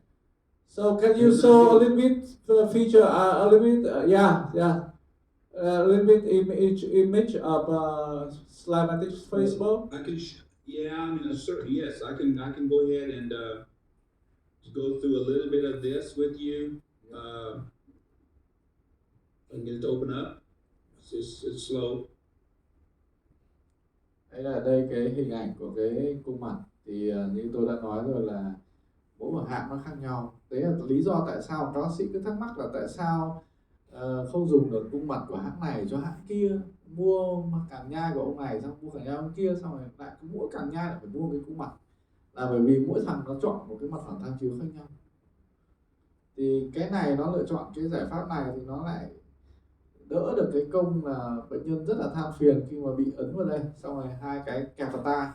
So can you show a little bit feature, a little bit, a little bit image of Matic's Facebook? I can, yeah, I mean, yes, I can go ahead and go through a little bit of this with you. I can get it to open up. It's slow. Đây cái hình ảnh của cái cung mặt thì như tôi đã nói rồi là mỗi một hãng nó khác nhau. Đấy là lý do tại sao các bác sĩ cứ thắc mắc là tại sao không dùng được cung mặt của hãng này cho hãng kia, mua càng nhai của ông này xong mua càng nhai ông kia, xong rồi lại cứ mỗi càng nhai lại phải mua cái cung mặt, là bởi vì mỗi thằng nó chọn một cái mặt phẳng tham chiếu khác nhau. Thì cái này nó lựa chọn cái giải pháp này thì nó lại đỡ được cái công là bệnh nhân rất là than phiền khi mà bị ấn vào đây xong rồi hai cái kẹp vào tai.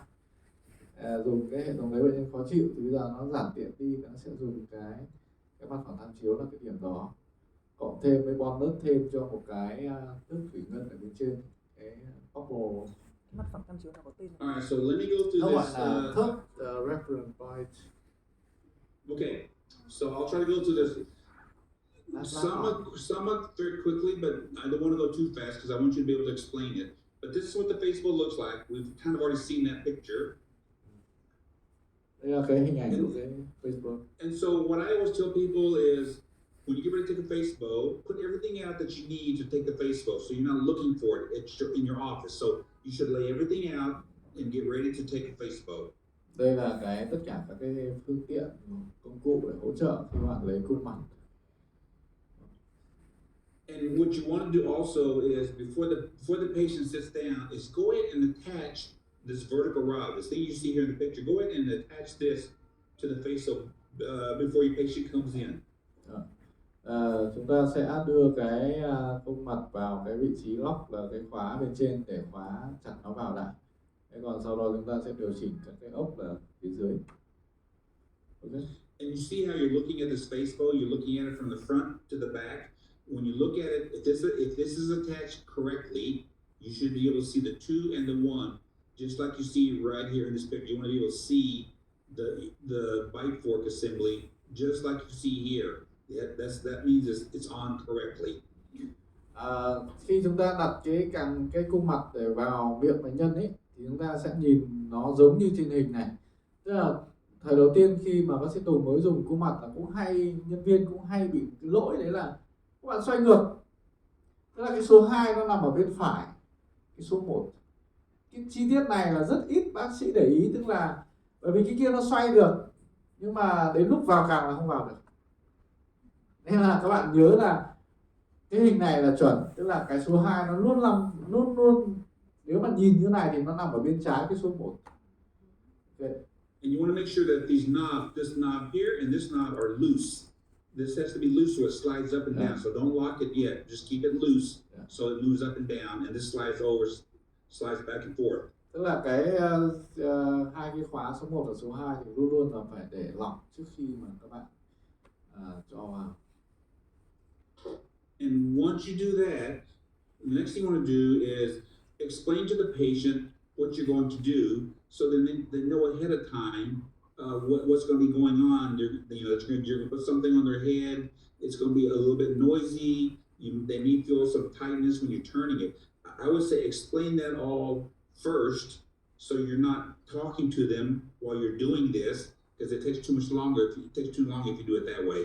Dùng cái hệ thống đấy bệnh nhân khó chịu thì bây giờ nó giảm tiện đi, nó sẽ dùng cái mặt phẳng tham chiếu là cái điểm đó, cộng thêm với bonus thêm cho một cái nước thủy ngân ở bên trên cái bubble. Mặt phẳng tham chiếu nó có tên. All right, so let me go through Nó this. gọi là third reference point. Okay, so I'll try to go through this. Some very quickly, but I don't want to go too fast because I want you to be able to explain it. But this is what the Facebook looks like. We've kind of already seen that picture. Đây là cái hình ảnh của cái Facebook. And so what I always tell people is, when you get ready to take a Facebook, put everything out that you need to take the Facebook. So you're not looking for it. It's in your office. So you should lay everything out and get ready to take a Facebook. Đây là cái tất cả các cái phương tiện, công cụ để hỗ trợ khi bạn lấy cung mặt. And what you want to do also is before the patient sits down is go ahead and attach this vertical rod, this thing you see here in the picture. Go ahead and attach this to the face of before your patient comes in. Chúng ta sẽ đưa cái cung mặt vào cái vị trí lock là cái khóa bên trên để khóa chặt nó vào lại. Thế còn sau đó chúng ta sẽ điều chỉnh các cái ốc là phía dưới. Okay. And you see how you're looking at this Facebook, you're looking at it from the front to the back. When you look at it, if this is attached correctly, you should be able to see the 2 and the 1, just like you see right here in this picture. You want to be able to see the bite fork assembly, just like you see here. That means it's on correctly. Khi chúng ta đặt cái cung mặt để vào miệng bệnh nhân ấy, thì chúng ta sẽ nhìn nó giống như trên hình này. Tức là thời đầu tiên khi mà bác sĩ Tùng mới dùng cung mặt là nhân viên cũng hay bị cái lỗi đấy là các bạn xoay ngược. Tức là cái số 2 nó nằm ở bên phải, cái số 1. Cái chi tiết này là rất ít bác sĩ để ý, tức là bởi vì cái kia nó xoay được nhưng mà đến lúc vào càng là không vào được. Nên là các bạn nhớ là cái hình này là chuẩn, tức là cái số 2 nó luôn nếu mà nhìn như này thì nó nằm ở bên trái cái số 1. Okay. And you want to make sure that this knob here and this knob are loose. This has to be loose so it slides up and down. So don't lock it yet. Just keep it loose so it moves up and down, and this slides back and forth. Tức là cái hai cái khóa số 1 và số 2 thì luôn luôn là phải để lỏng trước khi mà các bạn cho vào. And once you do that, the next thing you want to do is explain to the patient what you're going to do, so then they know ahead of time what's going to be going on. You're going to put something on their head. It's going to be a little bit noisy. They may feel some tightness when you're turning it. I would say explain that all first, so you're not talking to them while you're doing this, because it takes too much longer. It takes too long if you do it that way.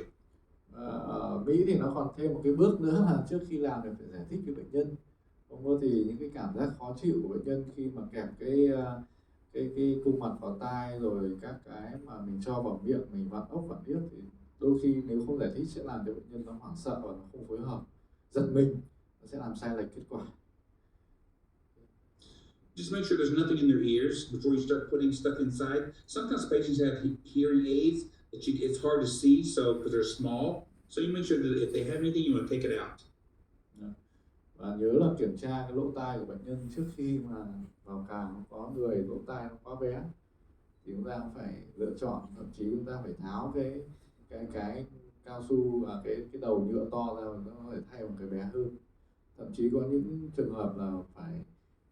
Ở Mỹ thì nó còn thêm một cái bước nữa là trước khi làm thì phải giải thích cho bệnh nhân. Không có thì những cái cảm giác khó chịu của bệnh nhân khi mà kẹp cái cung mặt vào tai rồi các cái mà mình cho vào miệng, mình vặn ốc vặn điếc, thì đôi khi nếu không giải thích sẽ làm cho bệnh nhân nó hoảng sợ và nó không phối hợp, giật mình, nó sẽ làm sai lệch kết quả. Just make sure there's nothing in their ears before you start putting stuff inside. Sometimes patients have hearing aids that it's hard to see, so because they're small. So you make sure that if they have anything, you want to take it out. Và nhớ là kiểm tra cái lỗ tai của bệnh nhân trước khi mà vào càng có người lỗ tai nó quá bé thì chúng ta cũng phải lựa chọn, thậm chí chúng ta phải tháo cái cao su cái đầu nhựa to ra, nó có thể thay bằng cái bé hơn. Thậm chí có những trường hợp là phải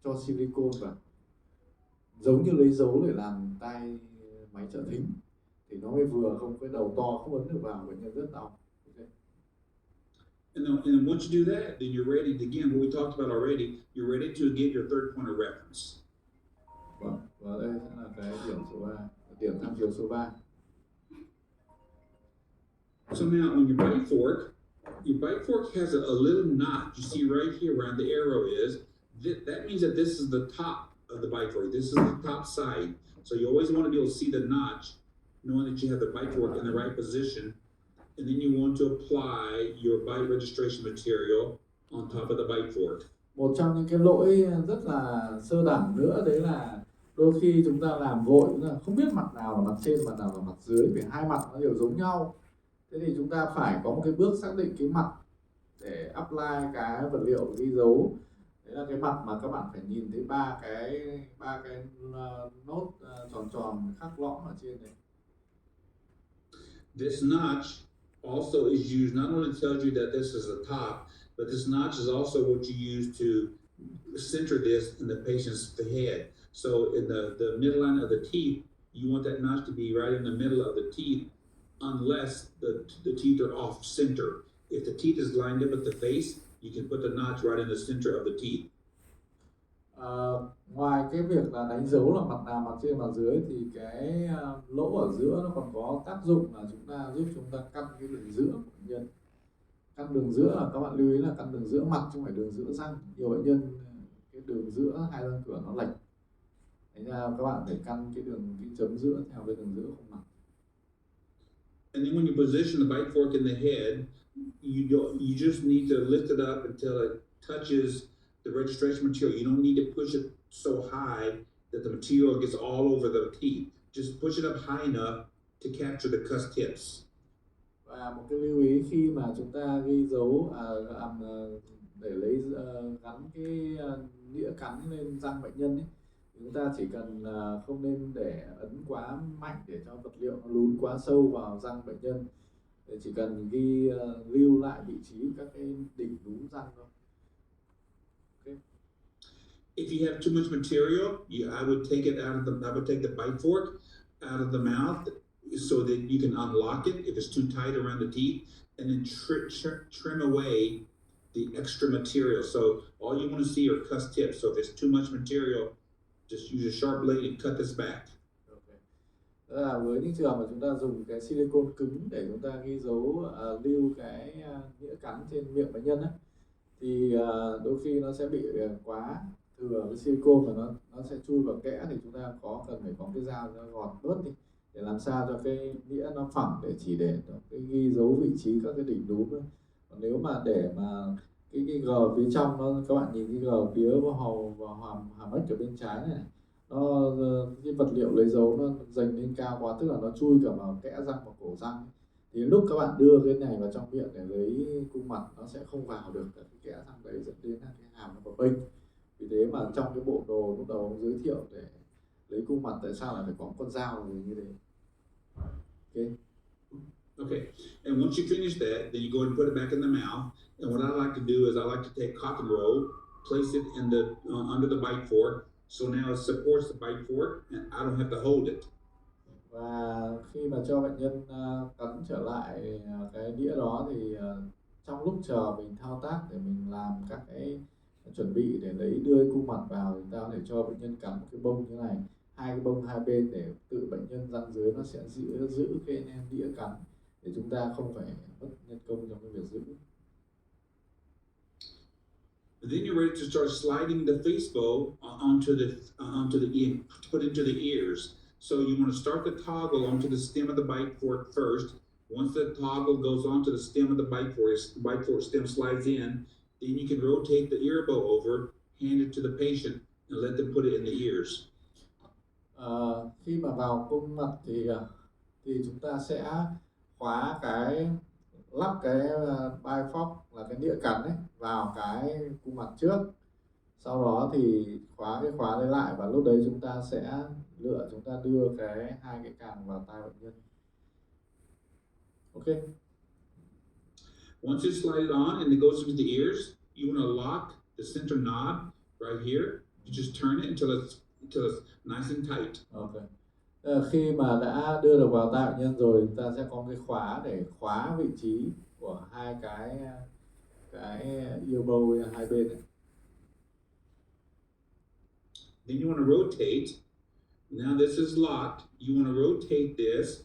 cho silicone vào, giống như lấy dấu để làm tai máy trợ thính. thì nó mới vừa, không cái đầu to không ấn được vào, bệnh nhân rất đau. Okay. And then once you do that, then you're ready to, again, what we talked about already, you're ready to get your third point of reference. Vâng, và đây sẽ là cái điểm số 3, điểm tham chiếu số 3. So now on your bite fork has a little knot. You see right here where the arrow is. That means that this is the top of the bite fork. This is the top side. So you always want to be able to see the notch, knowing that you have the bite fork in the right position. And then you want to apply your bite registration material on top of the bite fork. Một trong những cái lỗi rất là sơ đẳng nữa đấy là đôi khi chúng ta làm vội, là không biết mặt nào là mặt trên, mặt nào là mặt dưới, vì hai mặt nó đều giống nhau. Thế thì chúng ta phải có một cái bước xác định cái mặt để apply cái vật liệu ghi dấu. Đấy là cái mặt mà các bạn phải nhìn thấy ba cái nốt tròn tròn khắc lõm ở trên này. This notch also is used, not only tells you that this is the top, but this notch is also what you use to center this in the patient's head. So in the middle line of the teeth, you want that notch to be right in the middle of the teeth, unless the teeth are off center. If the teeth is lined up at the face, you can put the notch right in the center of the teeth. Ngoài cái việc là đánh dấu là mặt nào, mặt trên, mặt dưới, thì cái lỗ ở giữa nó còn có tác dụng là giúp chúng ta căn cái đường giữa của bệnh nhân. Căn đường giữa là các bạn lưu ý là căn đường giữa mặt chứ không phải đường giữa răng. Nhiều bệnh nhân cái đường giữa hai răng cửa nó lệch, thành ra các bạn phải căn cái chấm giữa theo cái đường giữa không mặt. And then when you position the bite fork in the head, you just need to lift it up until it touches the registration material. You don't need to push it so high that the material gets all over the teeth. Just push it up high enough to capture the cuss tips. Và một cái lưu ý khi mà chúng ta ghi dấu để lấy gắn cái đĩa cắn lên răng bệnh nhân ấy, chúng ta chỉ cần không nên để ấn quá mạnh để cho vật liệu nó lún quá sâu vào răng bệnh nhân. Để chỉ cần lưu lại vị trí các cái đỉnh đúm răng thôi. Okay. If you have too much material, I would take the bite fork out of the mouth so that you can unlock it if it's too tight around the teeth, and then trim away the extra material. So all you want to see are cuss tips. So if it's too much material, just use a sharp blade and cut this back. Đó là với những trường hợp mà chúng ta dùng cái silicone cứng để chúng ta ghi dấu lưu cái đĩa cắn trên miệng bệnh nhân ấy, thì đôi khi nó sẽ bị quá thừa cái silicone và nó sẽ chui vào kẽ, thì chúng ta cần phải có cái dao nó gọt bớt đi để làm sao cho cái đĩa nó phẳng, để chỉ để cái ghi dấu vị trí các cái đỉnh đúm thôi. Còn nếu mà để mà cái gờ phía trong các bạn nhìn cái gờ phía hàm ếch ở bên trái này, cái vật liệu lấy dấu nó dành lên cao quá, tức là nó chui cả vào kẽ răng và cổ răng, thì lúc các bạn đưa cái này vào trong miệng để lấy cung mặt, nó sẽ không vào được cái kẽ răng đấy, dẫn đến là cái hàm nó bập bênh. Vì thế mà trong cái bộ đồ lúc đầu ông giới thiệu để lấy cung mặt, tại sao lại phải có con dao gì như thế. Okay, and once you finish that, then you go ahead and put it back in the mouth. And what I like to do is I like to take cotton roll, place it in the under the bite fork, so now it supports the bite fork, and I don't have to hold it. Và khi mà cho bệnh nhân cắn trở lại cái đĩa đó, thì trong lúc chờ mình thao tác để mình làm các cái chuẩn bị để đưa cung mặt vào, chúng ta có thể cho bệnh nhân cắn một cái bông như này, hai cái bông hai bên, để tự bệnh nhân răng dưới nó sẽ giữ cái đĩa cắn, để chúng ta không phải mất nhân công trong cái việc giữ. And then you're ready to start sliding the face bow onto the put into the ears. So you want to start the toggle onto the stem of the bite fork first. Once the toggle goes onto the stem of the bite fork stem slides in, then you can rotate the ear bow over, hand it to the patient, and let them put it in the ears. Khi mà vào cung mặt thì chúng ta sẽ lắp cái bite fork là cái đĩa cắn ấy vào cái cung mặt trước, sau đó thì khóa đấy lại, và lúc đấy chúng ta sẽ đưa hai cái càng vào tai bệnh nhân. Okay. Once you slide it on and it goes into the ears, you want to lock the center knob right here. You just turn it until it's nice and tight. Okay. Khi mà đã đưa được vào tai bệnh nhân rồi, chúng ta sẽ có cái khóa để khóa vị trí của hai cái elbow hai bên ấy. Then you want to rotate. Now this is locked. You want to rotate this,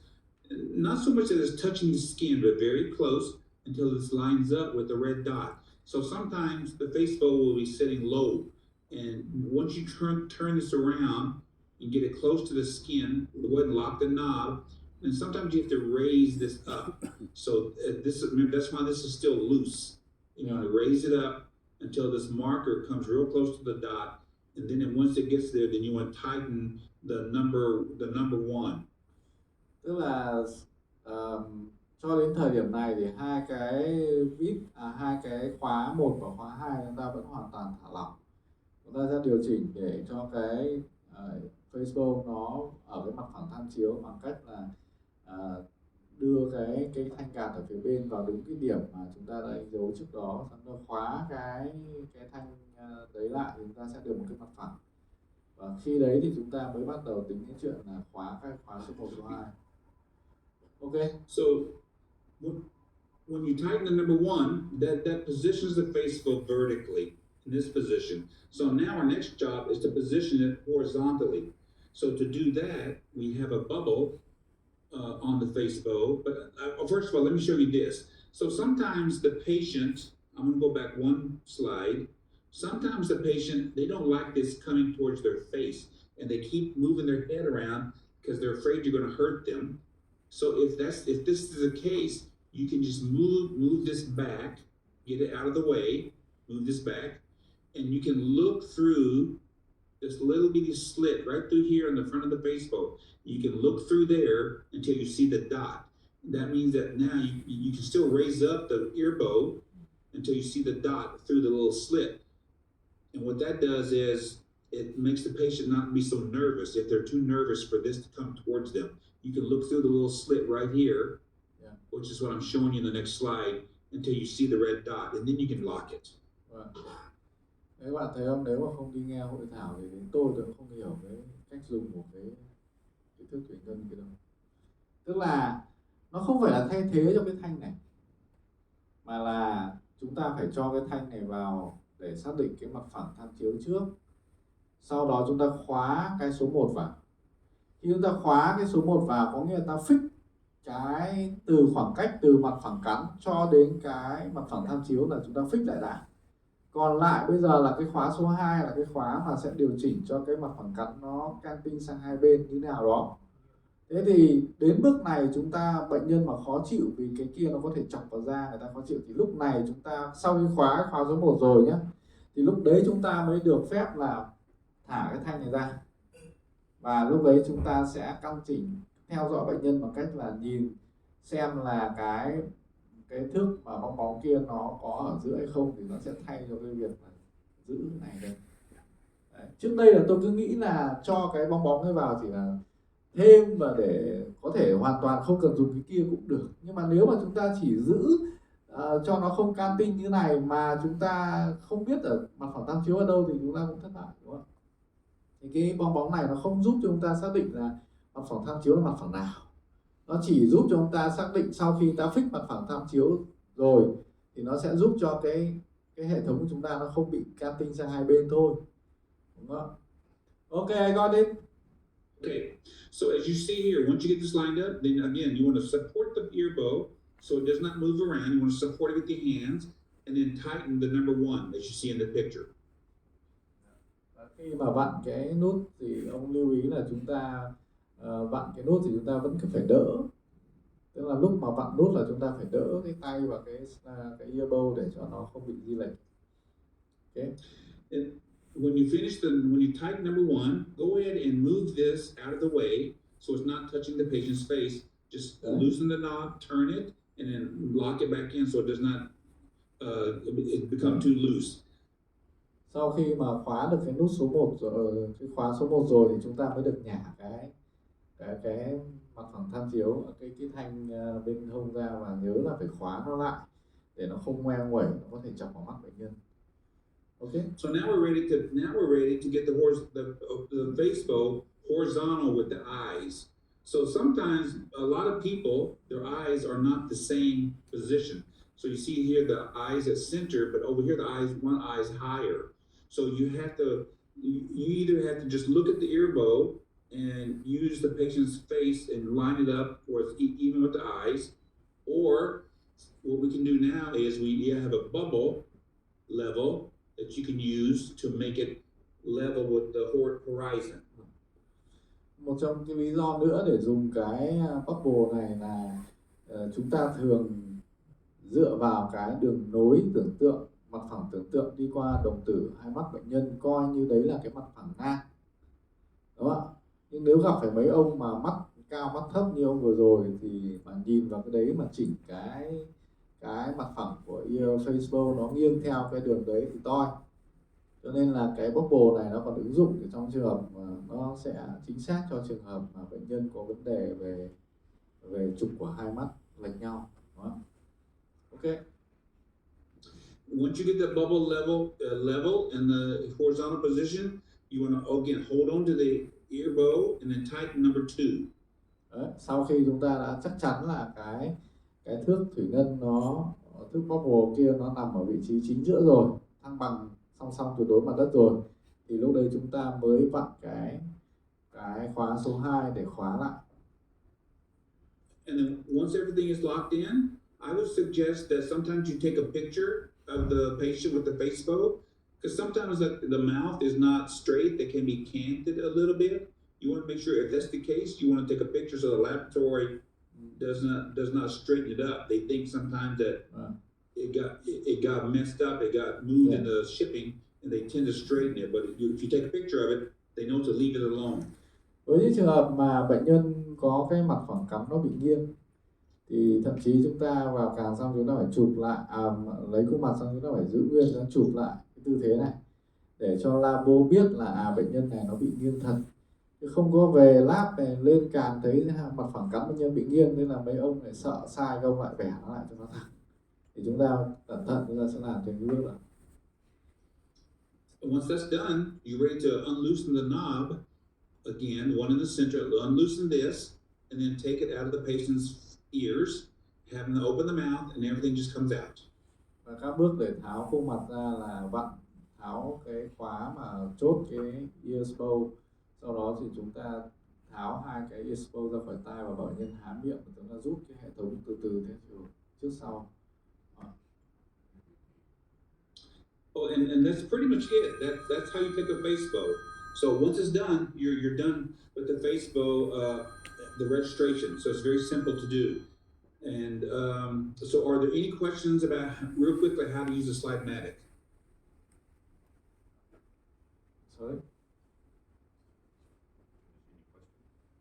not so much that it's touching the skin, but very close until this lines up with the red dot. So sometimes the face bow will be sitting low, and once you turn this around and get it close to the skin, go ahead and lock the knob. And sometimes you have to raise this up. So that's why this is still loose. You want to raise it up until this marker comes real close to the dot, and then once it gets there, then you want to tighten the number one. Tức là cho đến thời điểm này thì hai cái khóa 1 và khóa 2 chúng ta vẫn hoàn toàn thả lỏng. Chúng ta sẽ điều chỉnh để cho cái face bow nó ở cái mặt phẳng tham chiếu bằng cách là đưa cái thanh gạt ở phía bên vào đúng cái điểm mà chúng ta đã đánh dấu trước đó, xong rồi khóa cái thanh đấy lại thì chúng ta sẽ được một cái mặt phẳng. Và khi đấy thì chúng ta mới bắt đầu tính đến chuyện là khóa các khóa số 1, số 2. Okay. So when you tighten the number one, that positions the face bow vertically in this position. So now our next job is to position it horizontally. So to do that, we have a bubble on the face bow. But first of all, let me show you this. So sometimes the patient, I'm going to go back one slide. Sometimes the patient, they don't like this coming towards their face, and they keep moving their head around because they're afraid you're going to hurt them. So if this is the case, you can just move this back, get it out of the way, move this back, and you can look through this little bitty slit right through here in the front of the face bow. You can look through there until you see the dot. That means that now you can still raise up the ear bow until you see the dot through the little slit. And what that does is it makes the patient not be so nervous. If they're too nervous for this to come towards them, you can look through the little slit right here, which is what I'm showing you in the next slide, until you see the red dot, and then you can lock it. Các bạn thấy không? Nếu mà không đi nghe hội thảo thì tôi cũng không hiểu cái cách dùng của cái thước thủy ngân kia đâu. Tức là nó không phải là thay thế cho cái thanh này, mà là chúng ta phải cho cái thanh này vào để xác định cái mặt phẳng tham chiếu trước. Sau đó chúng ta khóa cái số 1 vào. Khi chúng ta khóa cái số 1 vào có nghĩa là ta fix cái từ khoảng cách từ mặt phẳng cắn cho đến cái mặt phẳng tham chiếu là chúng ta fix lại đã. Còn lại bây giờ là cái khóa số 2 là cái khóa mà sẽ điều chỉnh cho cái mặt phẳng cắn nó canting sang hai bên như nào đó. Thế thì đến bước này chúng ta, bệnh nhân mà khó chịu vì cái kia nó có thể chọc vào da, người ta khó chịu, thì lúc này chúng ta sau khi khóa số 1 rồi nhé, thì lúc đấy chúng ta mới được phép là thả cái thanh này ra. Và lúc đấy chúng ta sẽ căn chỉnh, theo dõi bệnh nhân bằng cách là nhìn xem là cái thước mà bong bóng kia nó có ở giữa hay không, thì nó sẽ thay cho cái việc là giữ cái này đây. Đấy. Trước đây là tôi cứ nghĩ là cho cái bong bóng ấy vào chỉ là thêm và để có thể hoàn toàn không cần dùng cái kia cũng được. Nhưng mà nếu mà chúng ta chỉ giữ cho nó không canting như này mà chúng ta không biết ở mặt phẳng tham chiếu ở đâu thì chúng ta cũng thất bại, đúng không? Thì cái bong bóng này nó không giúp cho chúng ta xác định là mặt phẳng tham chiếu là mặt phẳng nào. Nó chỉ giúp cho chúng ta xác định sau khi ta fix mặt phẳng tham chiếu rồi thì nó sẽ giúp cho cái hệ thống của chúng ta nó không bị canting sang hai bên thôi, đúng không? Ok, I got it. Okay, so as you see here, once you get this lined up, then again, you want to support the ear bow so it does not move around. You want to support it with your hands and then tighten the number one as you see in the picture. Khi mà vặn cái nút thì ông lưu ý là chúng ta vặn cái nút thì chúng ta vẫn cứ phải đỡ. Tức là lúc mà vặn nút là chúng ta phải đỡ cái tay và cái ear bow để cho nó không bị di lệch. Okay. And when you tighten number one, go ahead and move this out of the way so it's not touching the patient's face. Just loosen the knob, turn it, and then lock it back in so it does not it become too loose. Sau khi mà khóa được cái nút số 1 rồi, cái khóa số 1 rồi thì chúng ta mới được nhả cái mặt phẳng tham chiếu, cái thanh bên hông ra, và nhớ là phải khóa nó lại để nó không ngoe nguẩy, nó có thể chọc vào mắt bệnh nhân. Okay. So now we're ready to get the face bow horizontal with the eyes. So sometimes a lot of people, their eyes are not the same position. So you see here the eyes at center, but over here one eye is higher. So you either have to just look at the ear bow and use the patient's face and line it up where it's even with the eyes, or what we can do now is we have a bubble level that you can use to make it level with the horizon. Một trong cái lý do nữa để dùng cái bubble này là chúng ta thường dựa vào cái đường nối tưởng tượng, mặt phẳng tưởng tượng đi qua đồng tử hai mắt bệnh nhân, coi như đấy là cái mặt phẳng ngang, đúng không ạ? Nhưng nếu gặp phải mấy ông mà mắt cao mắt thấp như ông vừa rồi thì mà nhìn vào cái đấy mà chỉnh cái mặt phẳng của ear face bow nó nghiêng theo cái đường đấy thì toi. Cho nên là cái bubble này nó còn ứng dụng để trong trường hợp mà nó sẽ chính xác cho trường hợp mà bệnh nhân có vấn đề về trục của hai mắt lệch nhau. Đó. Okay. Once you get the bubble level and the horizontal position, you want to again hold on to the ear bow and then tighten number 2. Đấy, sau khi chúng ta đã chắc chắn là cái thước thủy ngân thước bubble kia nó nằm ở vị trí chính giữa rồi, thăng bằng song song tuyệt đối mặt đất rồi, thì lúc đấy chúng ta mới vặn cái khóa số 2 để khóa lại. And then once everything is locked in, I would suggest that sometimes you take a picture of the patient with the face bow, because sometimes the mouth is not straight, they can be canted a little bit. You want to make sure if that's the case, you want to take a picture so the laboratory does not straighten it up. They think sometimes that it got messed up, it got moved in the shipping, and they tend to straighten it. But if you take a picture of it, they know to leave it alone. Với những trường hợp mà bệnh nhân có cái mặt phẳng cắm nó bị nghiêng thì thậm chí chúng ta vào càng xong chúng ta phải chụp lại, lấy khuôn mặt xong chúng ta phải giữ nguyên, nó chụp lại cái tư thế này để cho labo biết là bệnh nhân này nó bị nghiêng thật, chứ không có về lab này lên càng thấy mặt phẳng cắm bệnh nhân bị nghiêng nên là mấy ông lại sợ sai, ông lại bẻ nó lại cho nó thẳng. Thì chúng ta cẩn thận, chúng ta sẽ làm theo cái bước đó. Once that's done, you're ready to unloosen the knob again, one in the center. Unloosen this, and then take it out of the patient's ears, have them open the mouth, and everything just comes out. Và các bước để tháo khuôn mặt ra là vặn, tháo cái khóa mà chốt cái ear bow. Sau đó thì chúng ta tháo hai cái ear bow ra khỏi tai và bệnh nhân há miệng, và chúng ta rút cái hệ thống từ từ theo chiều trước sau. Oh, and that's pretty much it. That's how you pick a face bow. So once it's done, you're done with the face bow, the registration. So it's very simple to do. And so are there any questions about, real quickly, how to use a slide Matic? Sorry.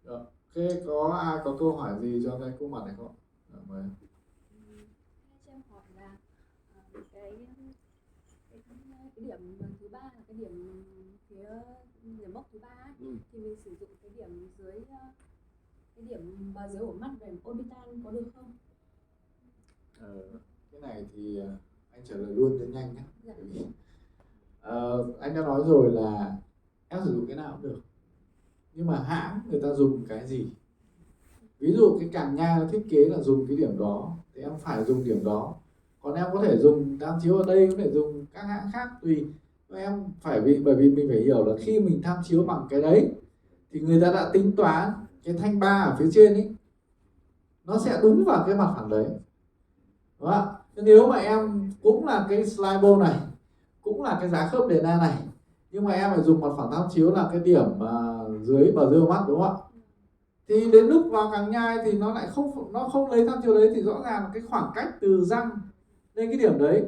Ok, có ai có câu hỏi gì cho cái khuôn mặt này không? Mời. Cho em hỏi là cái điểm thứ ba là cái điểm phía điểm mốc thứ ba ấy, thì mình sử dụng cái điểm dưới cái điểm bờ dưới của mắt về orbital có được không? Cái này thì anh trả lời luôn cho nhanh nhé. Dạ. Anh đã nói rồi là em sử dụng cái nào cũng được, nhưng mà hãng người ta dùng cái gì. Ví dụ cái càng nhai nó thiết kế là dùng cái điểm đó thì em phải dùng điểm đó. Còn em có thể dùng tham chiếu ở đây, có thể dùng các hãng khác tùy. Em phải bởi vì mình phải hiểu là khi mình tham chiếu bằng cái đấy thì người ta đã tính toán cái thanh ba ở phía trên ấy nó sẽ đúng vào cái mặt phẳng đấy. Đúng không ạ? Nếu mà em cũng là cái slide bow này, cũng là cái giá khớp đề na này, nhưng mà em phải dùng mặt phẳng tham chiếu là cái điểm dưới bờ dưới mắt, đúng không ạ? Thì đến lúc vào càng nhai thì nó lại không lấy tham chiếu đấy, thì rõ ràng là cái khoảng cách từ răng lên cái điểm đấy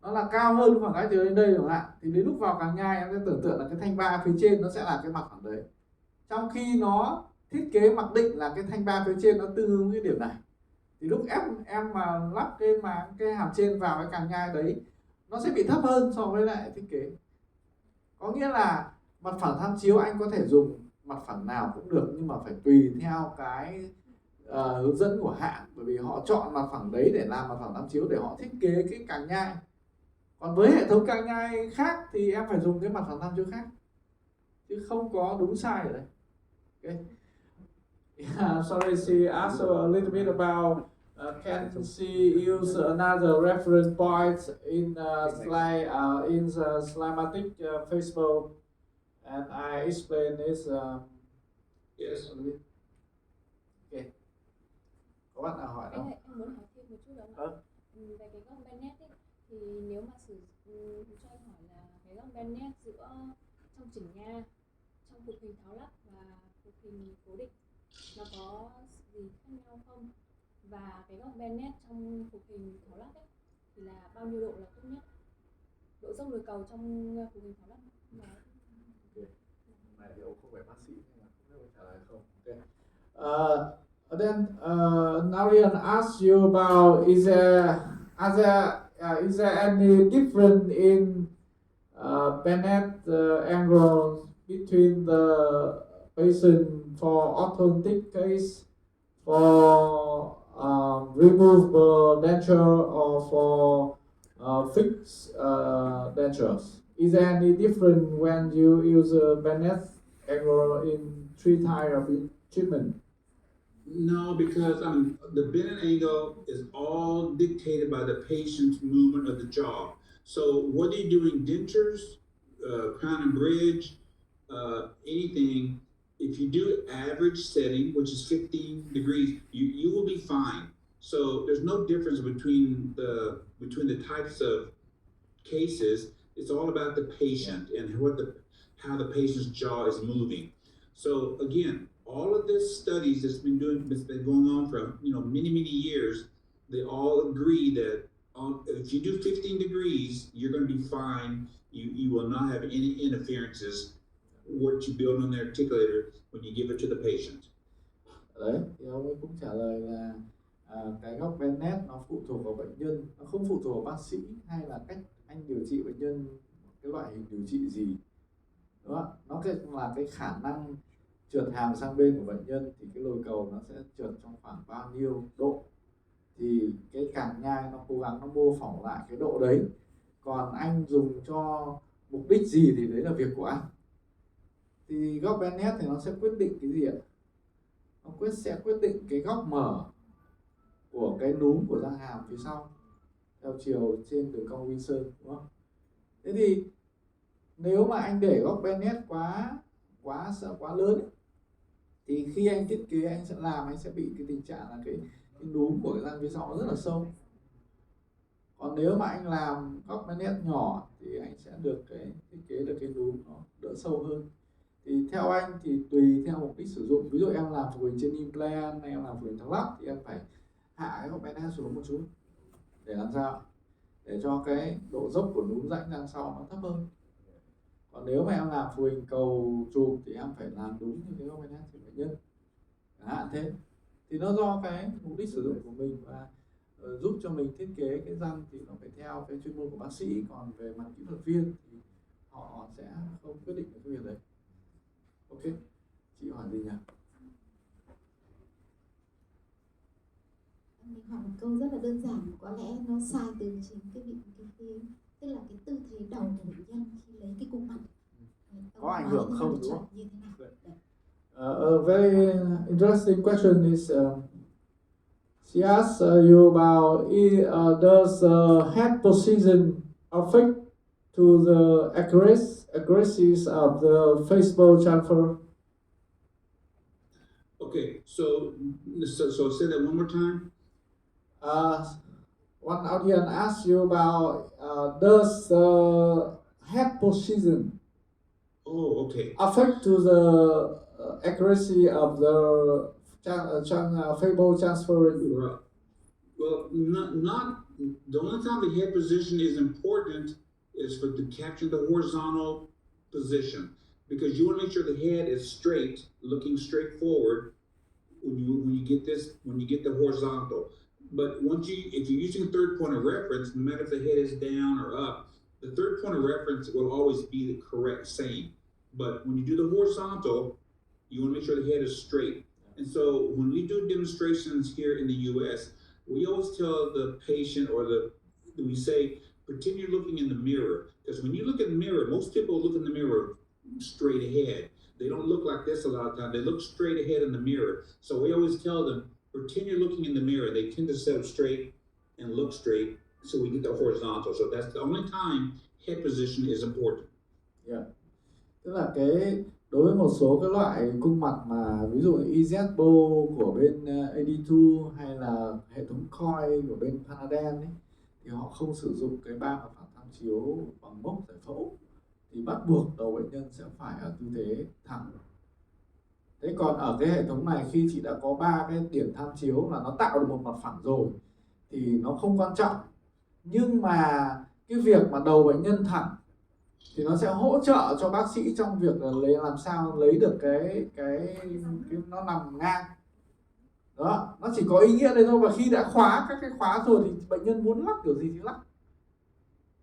nó là cao hơn khoảng cách từ đến đây chẳng hạn. Thì đến lúc vào càng nhai em sẽ tưởng tượng là cái thanh ba phía trên nó sẽ là cái mặt phẳng đấy, trong khi nó thiết kế mặc định là cái thanh ba phía trên nó tương ứng cái điểm này. Thì lúc em mà lắp cái hàm trên vào cái càng nhai đấy nó sẽ bị thấp hơn so với lại thiết kế. Có nghĩa là mặt phẳng tham chiếu anh có thể dùng mặt phẳng nào cũng được, nhưng mà phải tùy theo cái hướng dẫn của hãng, bởi vì họ chọn mặt phẳng đấy để làm mặt phẳng tham chiếu để họ thiết kế cái càng nhai. Còn với hệ thống càng nhai khác thì em phải dùng cái mặt phẳng 5 chiếu khác, chứ không có đúng sai ở đây. Okay. Yeah, sorry, she asked a little bit about can she use another reference point in slide in the Matic Facebook, and I explain this. Yes. Okay. Có bạn nào hỏi không? Em muốn hỏi thêm một chút đó ạ. Về cái góc Bennett ấy, thì nếu mà cho em hỏi là cái góc Bennett giữa trong chỉnh nha, trong phục hình tháo lắp và phục hình cố định nó có gì khác nhau không? Và cái góc Bennett trong phục hình tháo lắp ấy thì là bao nhiêu độ là tốt nhất? Độ dốc lồi cầu trong phục hình tháo lắp là Này thì ông không phải bác sĩ nhưng mà không biết trả lời không. Okay. Then Narian asked you about is there any difference in Bennett angle between the patient for orthodontic case, for removable denture, or for fixed dentures? Is there any difference when you use Bennett angle in 3 types of treatment? No, because the Bennett angle is all dictated by the patient's movement of the jaw. So whether you're doing dentures, crown and bridge, anything, if you do average setting, which is 15 degrees, you will be fine. So there's no difference between the types of cases. It's all about the patient and how the patient's jaw is moving. So again, all of this studies that's been going on for many years, they all agree that if you do 15 degrees, you're going to be fine. You will not have any interferences. What you build on the articulator when you give it to the patient. Đấy, thì ông ấy cũng trả lời là cái góc Bennett nó phụ thuộc vào bệnh nhân, nó không phụ thuộc vào bác sĩ hay là cách anh điều trị bệnh nhân, cái loại hình điều trị gì. Đúng không? Nó là cái khả năng trượt hàm sang bên của bệnh nhân, thì cái lồi cầu nó sẽ trượt trong khoảng bao nhiêu độ, thì cái càng nhai nó cố gắng nó mô phỏng lại cái độ đấy. Còn anh dùng cho mục đích gì thì đấy là việc của anh. Thì góc Bennett thì nó sẽ quyết định cái gì ạ? Nó sẽ quyết định cái góc mở của cái núm của răng hàm phía sau theo chiều trên đường cong Wilson, đúng không? Thế thì nếu mà anh để góc Bennett quá lớn ấy, thì khi anh thiết kế anh sẽ bị cái tình trạng là cái núm của cái răng phía sau nó rất là sâu. Còn nếu mà anh làm góc Bennett nhỏ thì anh sẽ được thiết kế được cái núm nó đỡ sâu hơn. Thì theo anh thì tùy theo mục đích sử dụng, ví dụ em làm phục hình trên implant, em làm phục hình tháo lắp thì em phải hạ cái góc Bennett xuống một chút để làm sao để cho cái độ dốc của núm rãnh răng sau nó thấp hơn. Còn nếu mà em làm phục hình cầu chùm thì em phải làm đúng như cái góc Bennett trên bệnh nhân, chẳng hạn thế. Thì nó do cái mục đích sử dụng của mình và giúp cho mình thiết kế cái răng thì nó phải theo cái chuyên môn của bác sĩ. Còn về mặt kỹ thuật viên thì họ sẽ không quyết định được cái việc đấy. Ok, chị hỏi gì nhỉ? Mình hỏi một câu rất là đơn giản, có lẽ nó sai từ chính cái tức là cái tư thế đầu của bệnh nhân khi lấy cái cung mặt. Có ảnh hưởng không, đúng không? Như thế nào? A very interesting question is she asked you about does head position affect to the accuracy of the facial transfer? Okay, so say that one more time. One audience asked you about does the head position affect to the accuracy of the facial transfer? Well, not the only time the head position is important is to capture the horizontal position, because you want to make sure the head is straight, looking straight forward when you get the horizontal. But if you're using a third point of reference, no matter if the head is down or up, the third point of reference will always be the correct same. But when you do the horizontal, you want to make sure the head is straight. And so when we do demonstrations here in the U.S., we always tell the patient we say, Continue looking in the mirror, because when you look in the mirror, most people look in the mirror straight ahead. They don't look like this a lot of times. They look straight ahead in the mirror. So we always tell them, continue looking in the mirror. They tend to sit up straight and look straight, so we get the horizontal. So that's the only time head position is important. Yeah. Tức là đối với một số cái loại cung mặt mà ví dụ như EZBO của bên AD2 hay là hệ thống coil của bên Panaden ấy, thì họ không sử dụng cái ba mặt phẳng tham chiếu bằng mốc giải phẫu, thì bắt buộc đầu bệnh nhân sẽ phải ở tư thế thẳng. Thế còn ở cái hệ thống này, khi chị đã có 3 cái điểm tham chiếu là nó tạo được một mặt phẳng rồi thì nó không quan trọng, nhưng mà cái việc mà đầu bệnh nhân thẳng thì nó sẽ hỗ trợ cho bác sĩ trong việc là làm sao lấy được cái nó nằm ngang. Đó, nó chỉ có ý nghĩa đấy thôi. Và khi đã khóa các cái khóa rồi thì bệnh nhân muốn lắc kiểu gì thì lắc.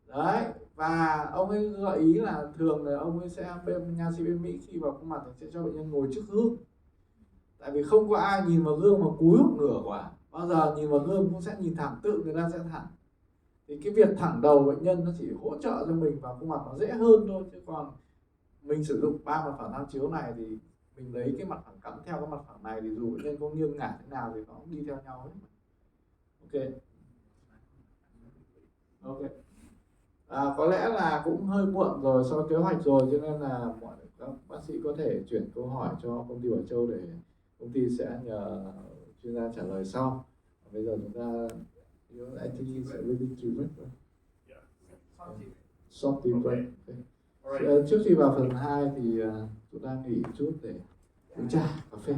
Đấy, và ông ấy gợi ý là thường là ông ấy sẽ bên nha sĩ bên Mỹ khi vào khuôn mặt thì sẽ cho bệnh nhân ngồi trước gương. Tại vì không có ai nhìn vào gương mà cúi hoặc ngửa quá. Bao giờ nhìn vào gương cũng sẽ nhìn thẳng, tự người ta sẽ thẳng. Thì cái việc thẳng đầu bệnh nhân nó chỉ hỗ trợ cho mình vào khuôn mặt nó dễ hơn thôi. Chứ còn mình sử dụng 3 mặt phẳng tham chiếu này thì mình lấy cái mặt phẳng cắm theo cái mặt phẳng này, thì dù bệnh nhân có nghiêng ngả thế nào thì nó cũng đi theo nhau hết. Ok. Có lẽ là cũng hơi muộn rồi so với kế hoạch rồi, cho nên là các bác sĩ có thể chuyển câu hỏi cho công ty Bảo Châu để công ty sẽ nhờ chuyên gia trả lời sau. Bây giờ chúng ta I think it's a little bit too much. Short deep break. Okay. Trước khi vào phần 2 thì chúng ta nghỉ chút để uống trà, cà phê.